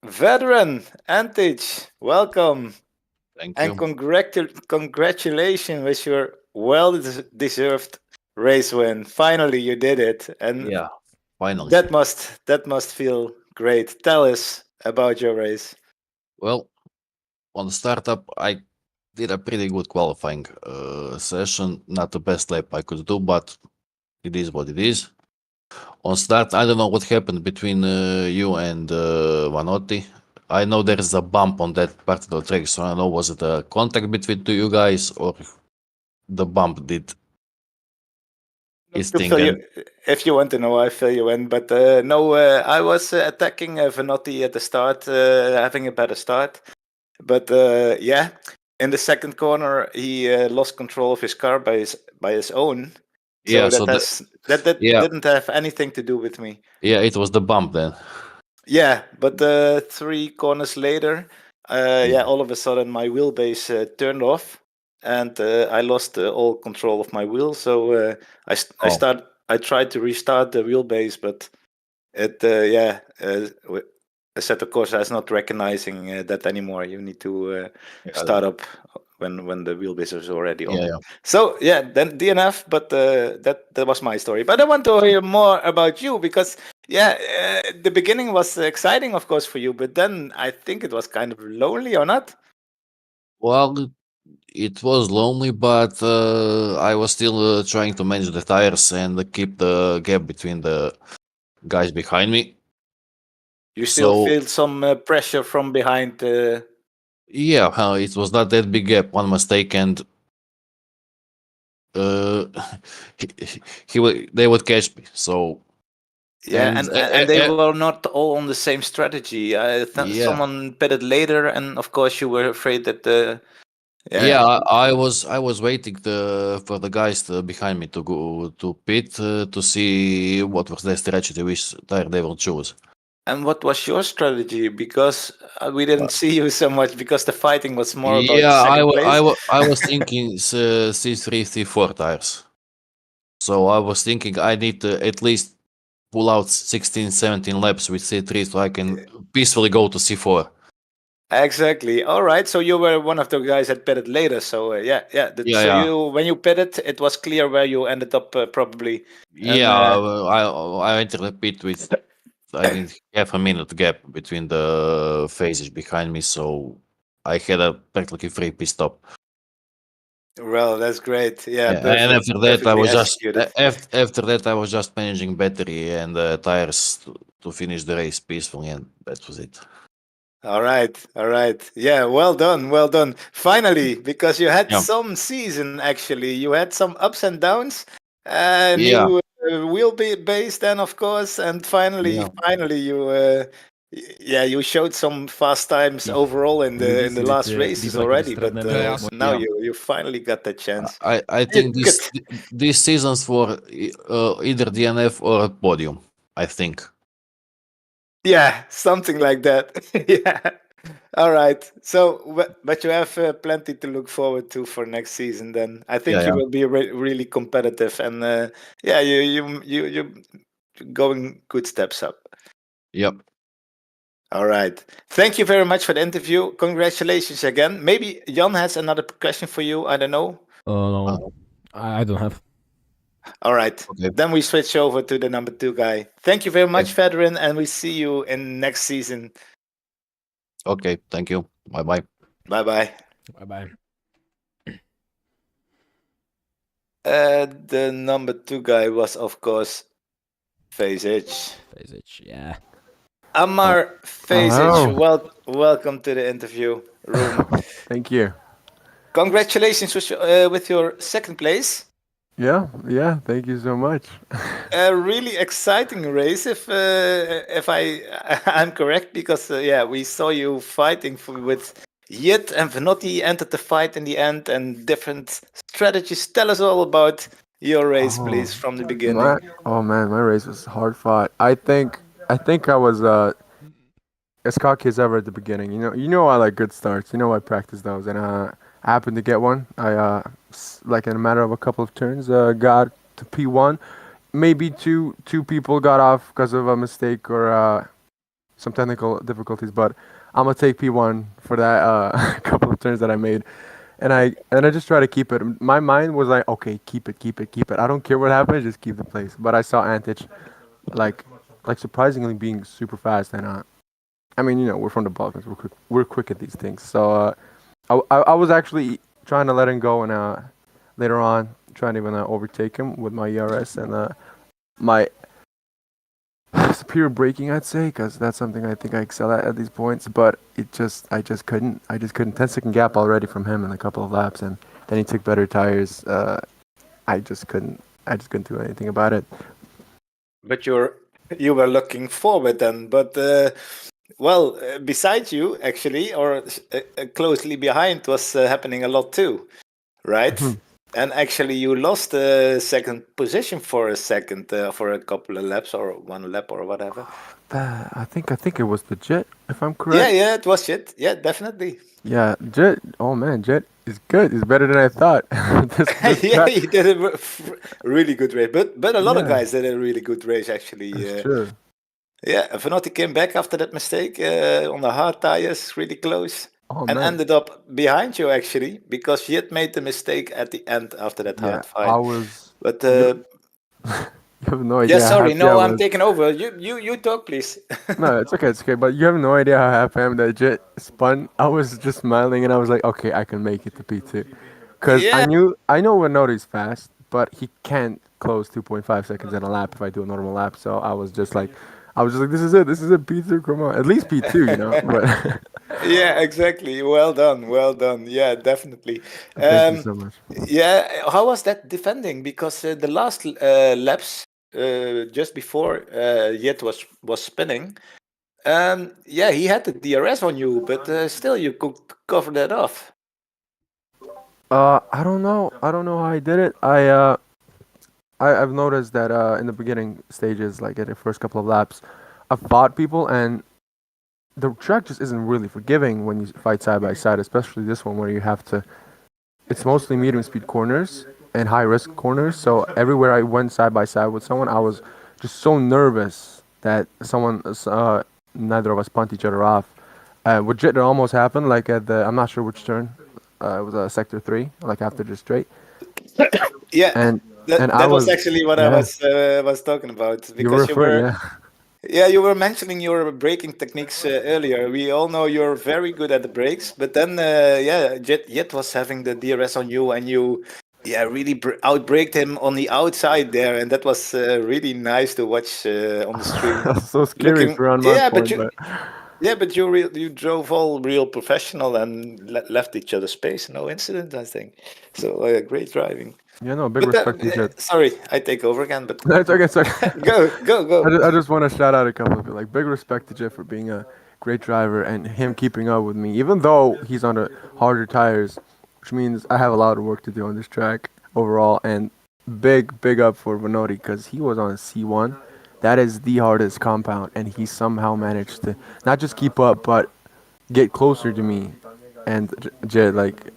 Veteran, Antic, welcome. Thank you. And congratulations with your well-deserved race win. Finally, you did it. And Yeah, finally. that must feel great. Tell us about your race. Well, on startup, I did a pretty good qualifying session. Not the best lap I could do, but it is what it is. On start, I don't know what happened between you and Vanotti. I know there is a bump on that part of the track, so I don't know, was it a contact between two you guys, or the bump did his thing? If you want to know, I fill you in. But no, I was attacking Vanotti at the start, having a better start. But yeah, in the second corner, he lost control of his car by his own. So Yeah, that so that yeah. didn't have anything to do with me. Yeah, it was the bump then. Yeah, but 3 corners later, yeah, all of a sudden my wheelbase turned off, and I lost all control of my wheel. So Oh. I tried to restart the wheelbase, but it I said, of course, I was not recognizing that anymore. You need to start up when the wheelbase is already on. Yeah. So yeah, then DNF. But that was my story. But I want to hear more about you because the beginning was exciting, of course, for you. But then I think it was kind of lonely, or not? Well, it was lonely, but I was still trying to manage the tires and keep the gap between the guys behind me. You still So feel some pressure from behind. yeah, it was not that big gap. One mistake and uh, they would catch me. So Yeah, and they were not all on the same strategy. yeah. Someone pitted later, and of course you were afraid that Yeah, I was waiting for the guys behind me to go to pit to see what was their strategy, which tire they will choose. And what was your strategy? Because we didn't see you so much because the fighting was more about Yeah, second place. I was thinking C3, C4 tires. So I was thinking I need to at least pull out 16, 17 laps with C3 so I can peacefully go to C4. Exactly. All right. So you were one of the guys that pitted later. So Yeah, So yeah. when you pitted, it was clear where you ended up probably. And, Yeah, I entered the pit with I think half a minute gap between the phases behind me, so I had a practically free pit stop. well, that's great. Yeah, And after that, I perfectly was just executed. after that I was just managing battery and tires to finish the race peacefully, and that was it. All right, all right. Yeah, well done, well done. Finally, because you had Yeah. some season actually, you had some ups and downs. Yeah. New wheelbase then, of course, and finally, you showed some fast times overall in the last races already. But now you finally got that chance. I You think took it. these seasons for either DNF or a podium. I think. Yeah, something like that. Yeah. All right. So, but you have plenty to look forward to for next season. Then I think you Yeah. will be really competitive, and you going good steps up. Yep. All right. Thank you very much for the interview. Congratulations again. Maybe Jan has another question for you. I don't know. No, I don't have. All right. Okay. Then we switch over to the number 2 guy. Thank you very much, Okay. Federin, and we see you in next season. Okay. Thank you. Bye bye. Bye bye. Bye bye. The number 2 guy was, of course, Phasic. Phasic, yeah. Amar Hello. Phasic, welcome to the interview room. Thank you. Congratulations with your second place. Yeah, thank you so much. A really exciting race, if I'm correct, because we saw you fighting with Jit and Venotti entered the fight in the end, and different strategies. Tell us all about your race, please, from the beginning. My race was hard fought. I think I was as cocky as ever at the beginning. You know I like good starts. You know I practice those, and I happened to get one. I like in a matter of a couple of turns got to P1. Maybe two people got off because of a mistake or some technical difficulties, but I'm gonna take P1 for that couple of turns that I made. And I just try to keep it. My mind was like, okay, keep it. I don't care what happens, just keep the place. But I saw Antic, like surprisingly being super fast, and I mean, we're from the Balkans, we're quick at these things. So I was actually trying to let him go, and later on trying to even overtake him with my ERS and my superior braking, I'd say, because that's something I think I excel at these points. But I just couldn't. 10-second gap already from him in a couple of laps, and then he took better tires. I just couldn't do anything about it. But you were looking forward then. But Well, beside you, actually, or closely behind, was happening a lot too, right? And actually, you lost the second position for a second, for a couple of laps, or one lap, or whatever. I think it was the Jet, if I'm Yeah, correct. yeah, it was shit. Yeah, definitely. Yeah, Jet. Oh man, Jet is good. He's better than I thought. This Yeah, track. he did a really good race, but a lot of Yeah, guys did a really good race actually. that's true. Yeah, Vanotti came back after that mistake on the hard tires, really close, Oh and man. ended up behind you actually because he had made the mistake at the end after that Yeah, hard fight. I was. But You, you have no yeah, idea how sorry, happy I no, I'm was. taking over. You talk, please. No, it's okay, it's okay. But you have no idea how happy I am that Jet spun. I was just smiling and I was like, okay, I can make it to P2. Because Yeah, I know Winotti's fast, but he can't close 2.5 seconds in a lap if I do a normal lap. So I was just like, this is it, P2, come on. At least P2, you know? But yeah, exactly. Well done, well done. Yeah, definitely. thank you Um, so much. yeah, how was that defending? Because the last laps, just before Yet was spinning, yeah, he had the DRS on you, but still you could cover that off. I don't know. I don't know how I did it. I've noticed that in the beginning stages, like at the first couple of laps, I've fought people and the track just isn't really forgiving when you fight side by side, especially this one where you have to. It's mostly medium speed corners and high risk corners. So everywhere I went side by side with someone, I was just so nervous that neither of us punt each other off. Which it almost happened, like at the I'm not sure which turn. It was sector 3, like after the straight, Yeah, and that I that was was actually what I yeah. was talking about You were because you referring, were. yeah. Yeah, you were mentioning your braking techniques earlier. We all know you're very good at the brakes, but then, yeah, Jet was having the DRS on you, and you, yeah, really outbraked him on the outside there, and that was really nice to watch on the stream. That's so scary Looking, if you're on my yeah, but point, you, but yeah, but you drove all real professional and left each other space, no incident, I think. So great driving. yeah, no, big But respect to Jet. sorry, I take over again. But No, it's okay, it's okay. go. I just want to shout out a couple of it. Like, big respect to Jet for being a great driver and him keeping up with me, even though he's on the harder tires, which means I have a lot of work to do on this track overall. And big up for Vanotti because he was on a C1. That is the hardest compound, and he somehow managed to not just keep up, but get closer to me. And Jet, like,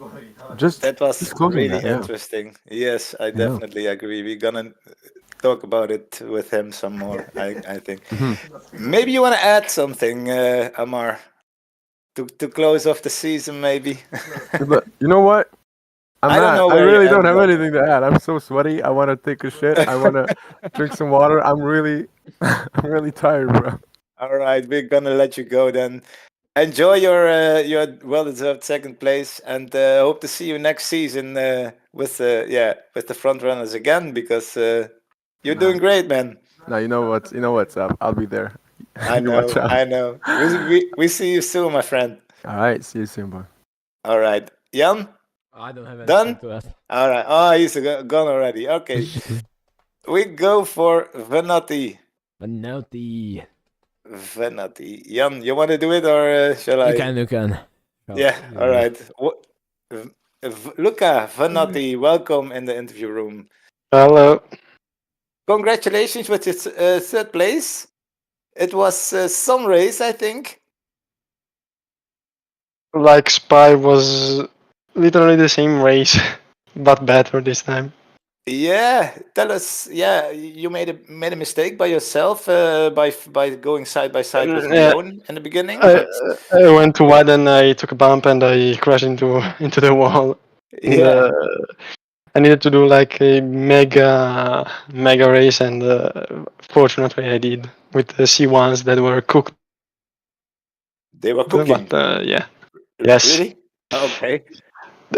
That was just closing really that, yeah. interesting. Yes, I Yeah. definitely agree. We're gonna talk about it with him some more, I think. Mhm. Maybe you want to add something, Amar, to close off the season, maybe. But you know what? I don't know I where you really don't end have up. anything to add. I'm so sweaty. I want to take a shit. I want to drink some water. I'm really tired, bro. All right, we're gonna let you go then. Enjoy your well-deserved second place, and hope to see you next season with the front runners again because you're Nah, doing great, man. nah, you know what's up. I'll be there. I You watch know, out. I know. We see you soon, my friend. All right, see you soon, boy. All right, Jan, I don't have anything done. to add. All right. Oh, he's gone already. Okay, we go for Venati. Vanotti. Venati. Jan, you want to do it or shall I? You can. Yeah. All right. Luca Venati, welcome in the interview room. Hello. Congratulations with your third place. It was some race, I think. Like Spy was literally the same race, but better this time. Yeah, tell us. Yeah, you made a mistake by yourself by going side by side with Leon in the beginning. I went too wide and I took a bump and I crashed into the wall. And, Yeah, I needed to do like a mega race, and fortunately I did with the C1s that were cooked. they were cooking. But yeah, yes. Really? Okay.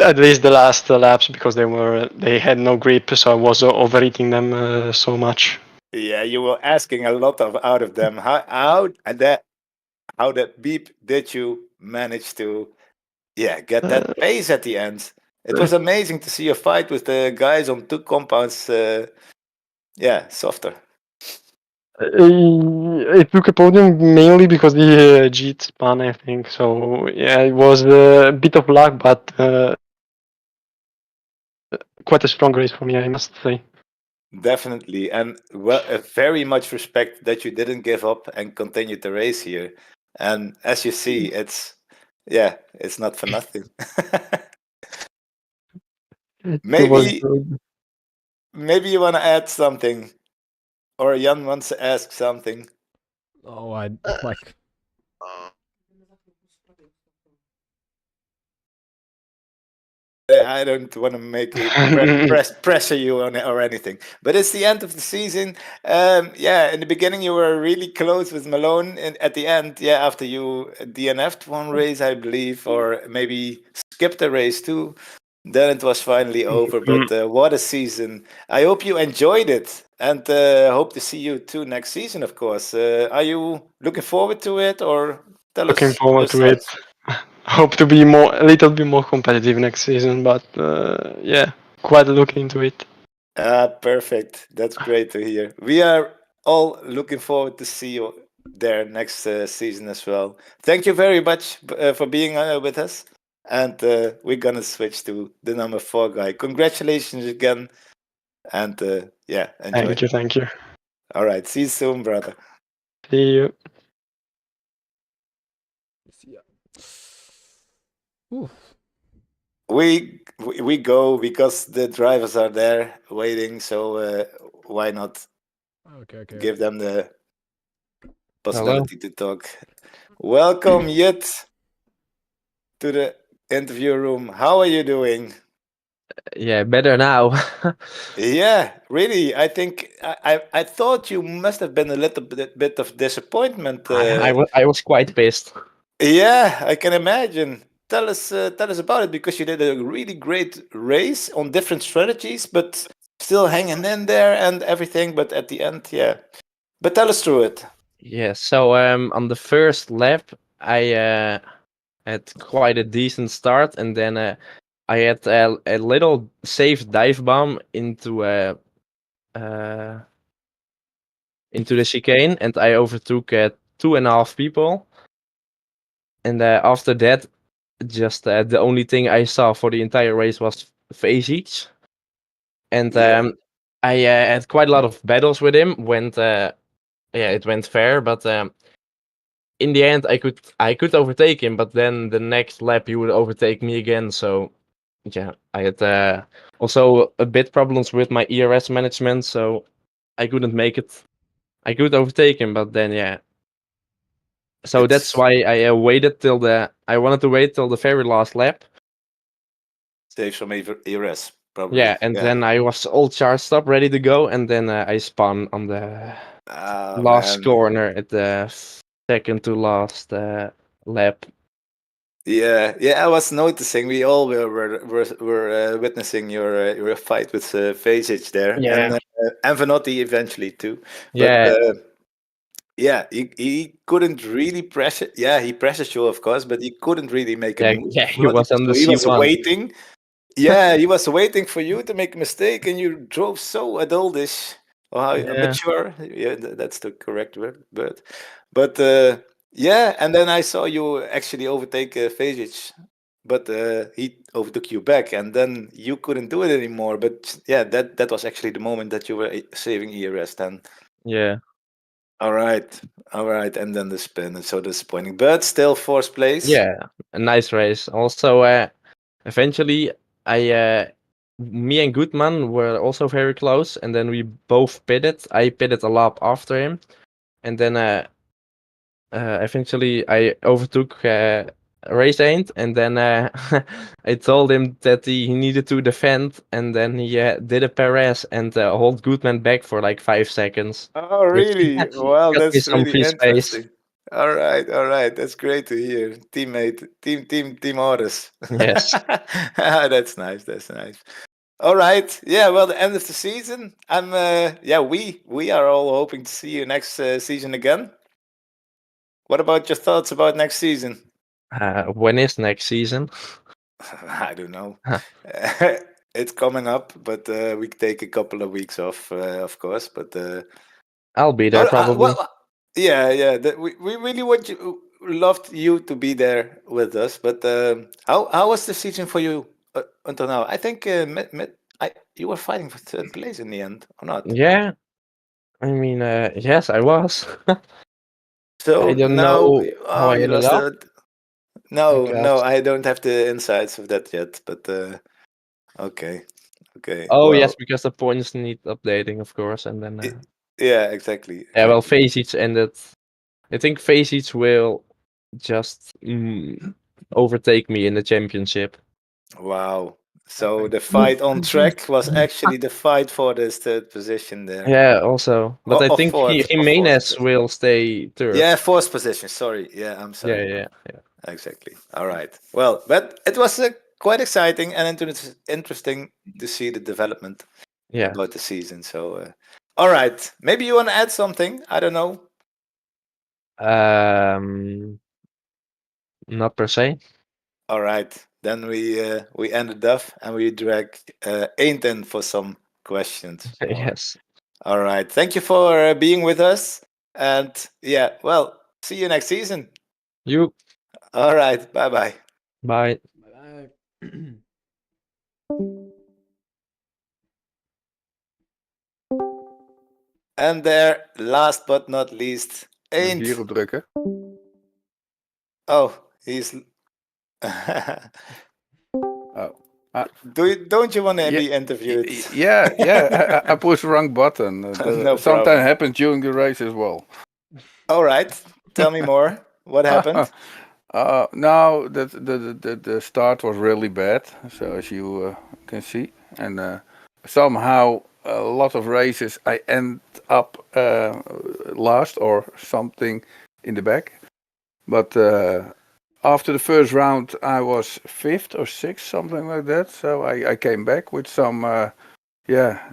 At least the last laps, because they had no grip, so I was overheating them so much. Yeah, you were asking a lot out of them. How that beep did you manage to get that pace at the end? It was amazing to see a fight with the guys on two compounds. Softer. It took a podium mainly because the Jeet spun, I think. So yeah, it was a bit of luck, but quite a strong race for me, I must say. Definitely, and well, very much respect that you didn't give up and continued the race here. And as you see, it's not for nothing. It was maybe good. maybe you want to add something, or Jan wants to ask something. Oh, I like. I don't want to make it pressure you on it or anything, but it's the end of the season. In the beginning you were really close with Malone, and at the end, after you DNF'd one race, I believe, or maybe skipped a race too, then it was finally over. But what a season! I hope you enjoyed it, and hope to see you too next season. Of course, are you looking forward to it, or tell Looking us your forward to it. thoughts? Hope to be a little bit more competitive next season, but yeah, quite looking into it. Perfect. That's great to hear. We are all looking forward to see you there next season as well. Thank you very much for being with us. And we're gonna switch to the number 4 guy. Congratulations again, and enjoy. Thank you. All right, see you soon, brother. See you. Yeah. Oof. We go because the drivers are there waiting. So why not Okay. give them the possibility to talk? Welcome, Yit, to the interview room. How are you doing? Yeah, better now. Yeah, really. I think I thought you must have been a little bit of disappointment. I was quite pissed. Yeah, I can imagine. Tell us about it, because you did a really great race on different strategies, but still hanging in there and everything. But at the end, yeah. But tell us through it. Yeah, so on the first lap, I had quite a decent start, and then I had a little safe dive bomb into the chicane, and I overtook 2.5 people. And after that, just the only thing I saw for the entire race was Vasic. And Yeah. I had quite a lot of battles with him. It went fair, but in the end, I could overtake him. But then the next lap, he would overtake me again. So yeah, I had also a bit problems with my ERS management, so I couldn't make it. I could overtake him, but then yeah. So that's It's why I waited till I wanted to wait till the very last lap. saves from ERS, probably. Yeah, and then I was all charged up, ready to go, and then I spun on the Oh, last man. corner at the second to last lap. Yeah. I was noticing. We all were witnessing your fight with Vasic there, Yeah. and Vanotti eventually too. But Yeah, he couldn't really pressure. Yeah, he pressured you, of course, but he couldn't really make a move. yeah, he was on the So he was C1. waiting. Yeah, he was waiting for you to make a mistake, and you drove so adultish or Yeah, mature. Yeah, that's the correct word. But and then I saw you actually overtake Vasic, but he overtook you back, and then you couldn't do it anymore. But yeah, that was actually the moment that you were saving ERS. Then yeah, all right, and then the spin. It's so disappointing, but still fourth place. yeah. A nice race. Also, eventually, me and Goodman were also very close, and then we both pitted. I pitted a lap after him, and then eventually I overtook Race Ain't, and then I told him that he needed to defend, and then he did a Perez and hold Goodman back for like 5 seconds, Oh, which really? Well, got me that's some really free space. interesting. All right. That's great to hear. Teammate, team orders. Yes. That's nice. That's nice. All right. Yeah. Well, the end of the season. We are all hoping to see you next season again. What about your thoughts about next season? When is next season? I don't know. Huh. It's coming up, but we take a couple of weeks off, of course. But I'll be there probably. Well, yeah. We really loved you to be there with us. But how was the season for you until now? I think you were fighting for third place in the end, or not? Yeah, I mean, yes, I was. So I don't now, know how I you ended lost up it. No, because. I don't have the insights of that yet. But okay, Oh well, yes, because the points need updating, of course, and then. yeah, exactly. Yeah, well, Phase Eats ended. I think Phase Eats will just overtake me in the championship. Wow. So the fight on track was actually the fight for this third position there. Yeah, also, but I Or think fourth Jimenez position. will stay third. Yeah, fourth position. Sorry. Yeah, I'm sorry. Yeah. Exactly. All right. Well, but it was quite exciting and interesting to see the development Yeah. about the season. So, all right. Maybe you want to add something. I don't know. Not per se. All right. Then we ended off and we drag Ainton for some questions. Yes. All right. Thank you for being with us. And yeah, well, see you next season. You. All right. Bye-bye. Bye. Bye. And there, last but not least, Ain't. Hier op drukken. Oh, he's. Don't you want to be interviewed? Yeah. I pushed the wrong button. No Sometimes problem. happens during the race as well. All right. Tell me more. What happened? No, the start was really bad, so as you can see, and somehow a lot of races I end up last or something in the back. But after the first round, I was fifth or sixth, something like that. So I came back with some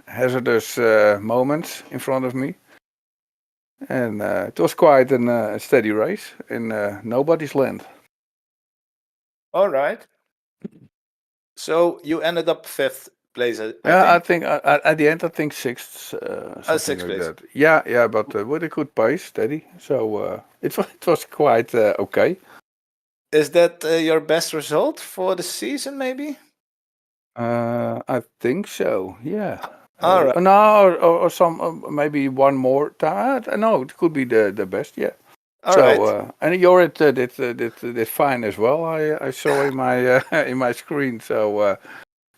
hazardous moments in front of me. And it was quite a steady race in nobody's land. All right. So you ended up fifth place. I think at the end, I think sixth, something sixth like place. that. Yeah, but with a good pace, steady. So it was quite okay. Is that your best result for the season, maybe? I think so. Yeah. All right. No, or some maybe one more time. No, it could be the best. Yeah. All right. And Jorrit did fine as well. I saw in my in my screen. So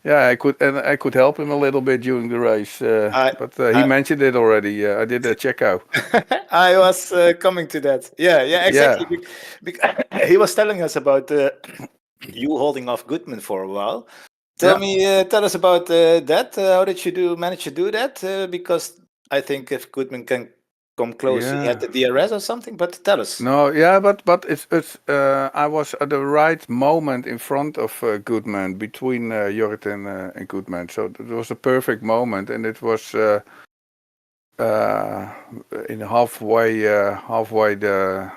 yeah, I could help him a little bit during the race. But he mentioned it already. I did a checkout. I was coming to that. Yeah, exactly. Yeah. He was telling us about you holding off Goodman for a while. Tell us about that. How did you manage to do that? Because I think if Goodman can come close, he had the DRS or something. But tell us. No, yeah, but it's I was at the right moment in front of Goodman, between Jorrit and Goodman. So it was a perfect moment, and it was in halfway the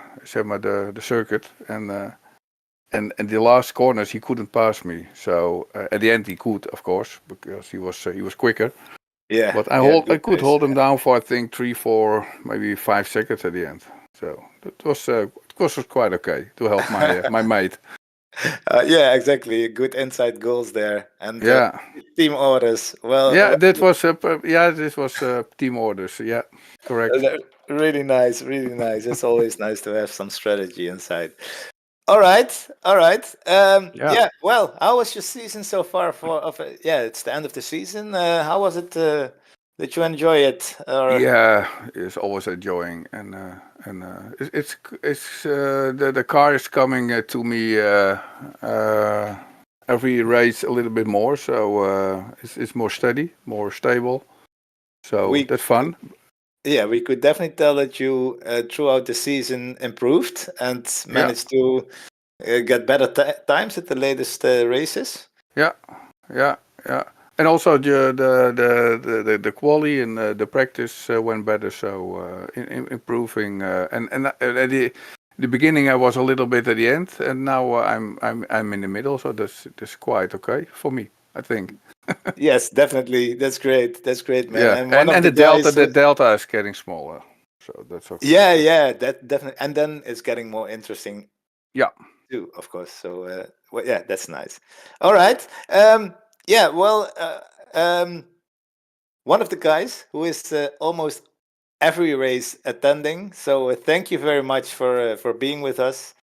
circuit, and the last corners he couldn't pass me. So at the end he could, of course, because he was quicker. Yeah. But I could hold him down for I think 3, 4, maybe 5 seconds at the end. So it was quite okay to help my mate. Yeah, exactly. Good inside goals there, and team orders. Well, yeah, this was team orders. Yeah, correct. Really nice, really nice. It's always nice to have some strategy inside. All right. Yeah. Well, how was your season so far? It's the end of the season. How was it? Did you enjoy it? Yeah, it's always enjoying, and it's the car is coming to me every race a little bit more, so it's more steady, more stable. So that's fun. Yeah, we could definitely tell that you throughout the season improved and managed to get better times at the latest races. Yeah. And also the quality and the practice went better, so improving. And at the beginning I was a little bit at the end, and now I'm in the middle, so that's quite okay for me, I think. Yes, definitely. That's great, man. Yeah, and the delta is getting smaller. so that's okay. Yeah, that definitely. And then it's getting more interesting. Yeah. Too, of course. So, well, yeah, that's nice. All right. Yeah. Well, one of the guys who is almost every race attending. So, thank you very much for being with us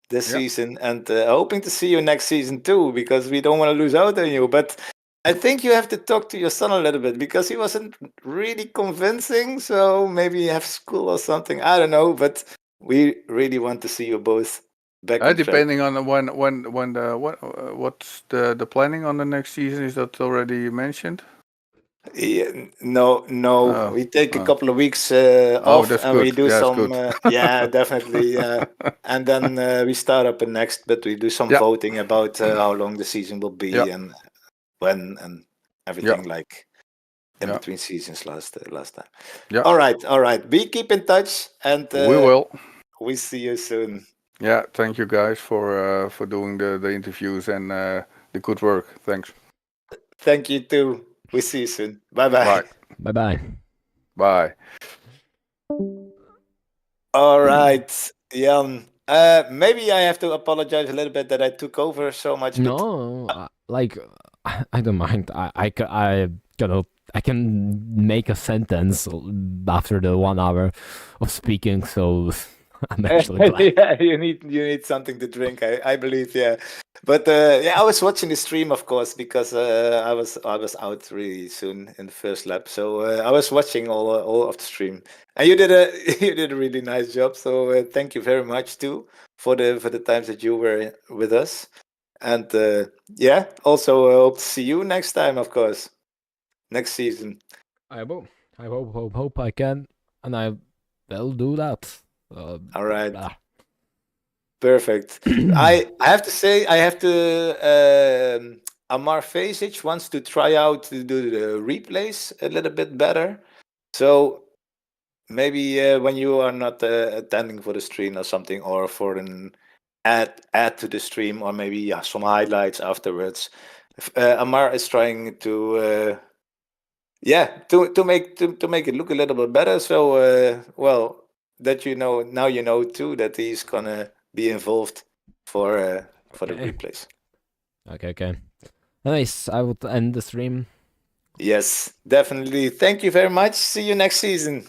this Yeah. season, and hoping to see you next season too, because we don't want to lose out on you. But I think you have to talk to your son a little bit because he wasn't really convincing. So maybe you have school or something. I don't know, but we really want to see you both back on track. Depending on when the what's the planning on the next season, is that already mentioned? Yeah, no. Oh, We take a oh. couple of weeks off, That's and we good. do Yeah, it's some. good. Yeah, definitely. And then we start up in next, but we do some Yeah. voting about how long the season will be Yeah. and when and everything like in Yeah. between seasons last time. Yeah. All right. We keep in touch, and We will. we see you soon. Yeah, thank you guys for doing the interviews and the good work. Thanks. Thank you too. We see you soon. Bye. Bye. Bye bye. Bye. All right, Jan. Maybe I have to apologize a little bit that I took over so much. But No, like I don't mind. I can make a sentence after the 1 hour of speaking, so I'm actually glad. yeah, you need something to drink. I believe, yeah. But yeah, I was watching the stream, of course, because I was out really soon in the first lap. So I was watching all of the stream, and you did a you did a really nice job. So thank you very much too for the times that you were with us. And yeah, also hope to see you next time, of course, next season. I hope I can, and I will do that. All right. ah. Perfect. I have to say, Amar Vesic wants to try out to do the replays a little bit better. So maybe when you are not attending for the stream or something, or for an add to the stream, or maybe some highlights afterwards. Amar is trying to to make it look a little bit better. So well, that now you know too that he's gonna be involved for the Okay. replays. Okay. Nice. I would end the stream. Yes, definitely. Thank you very much. See you next season.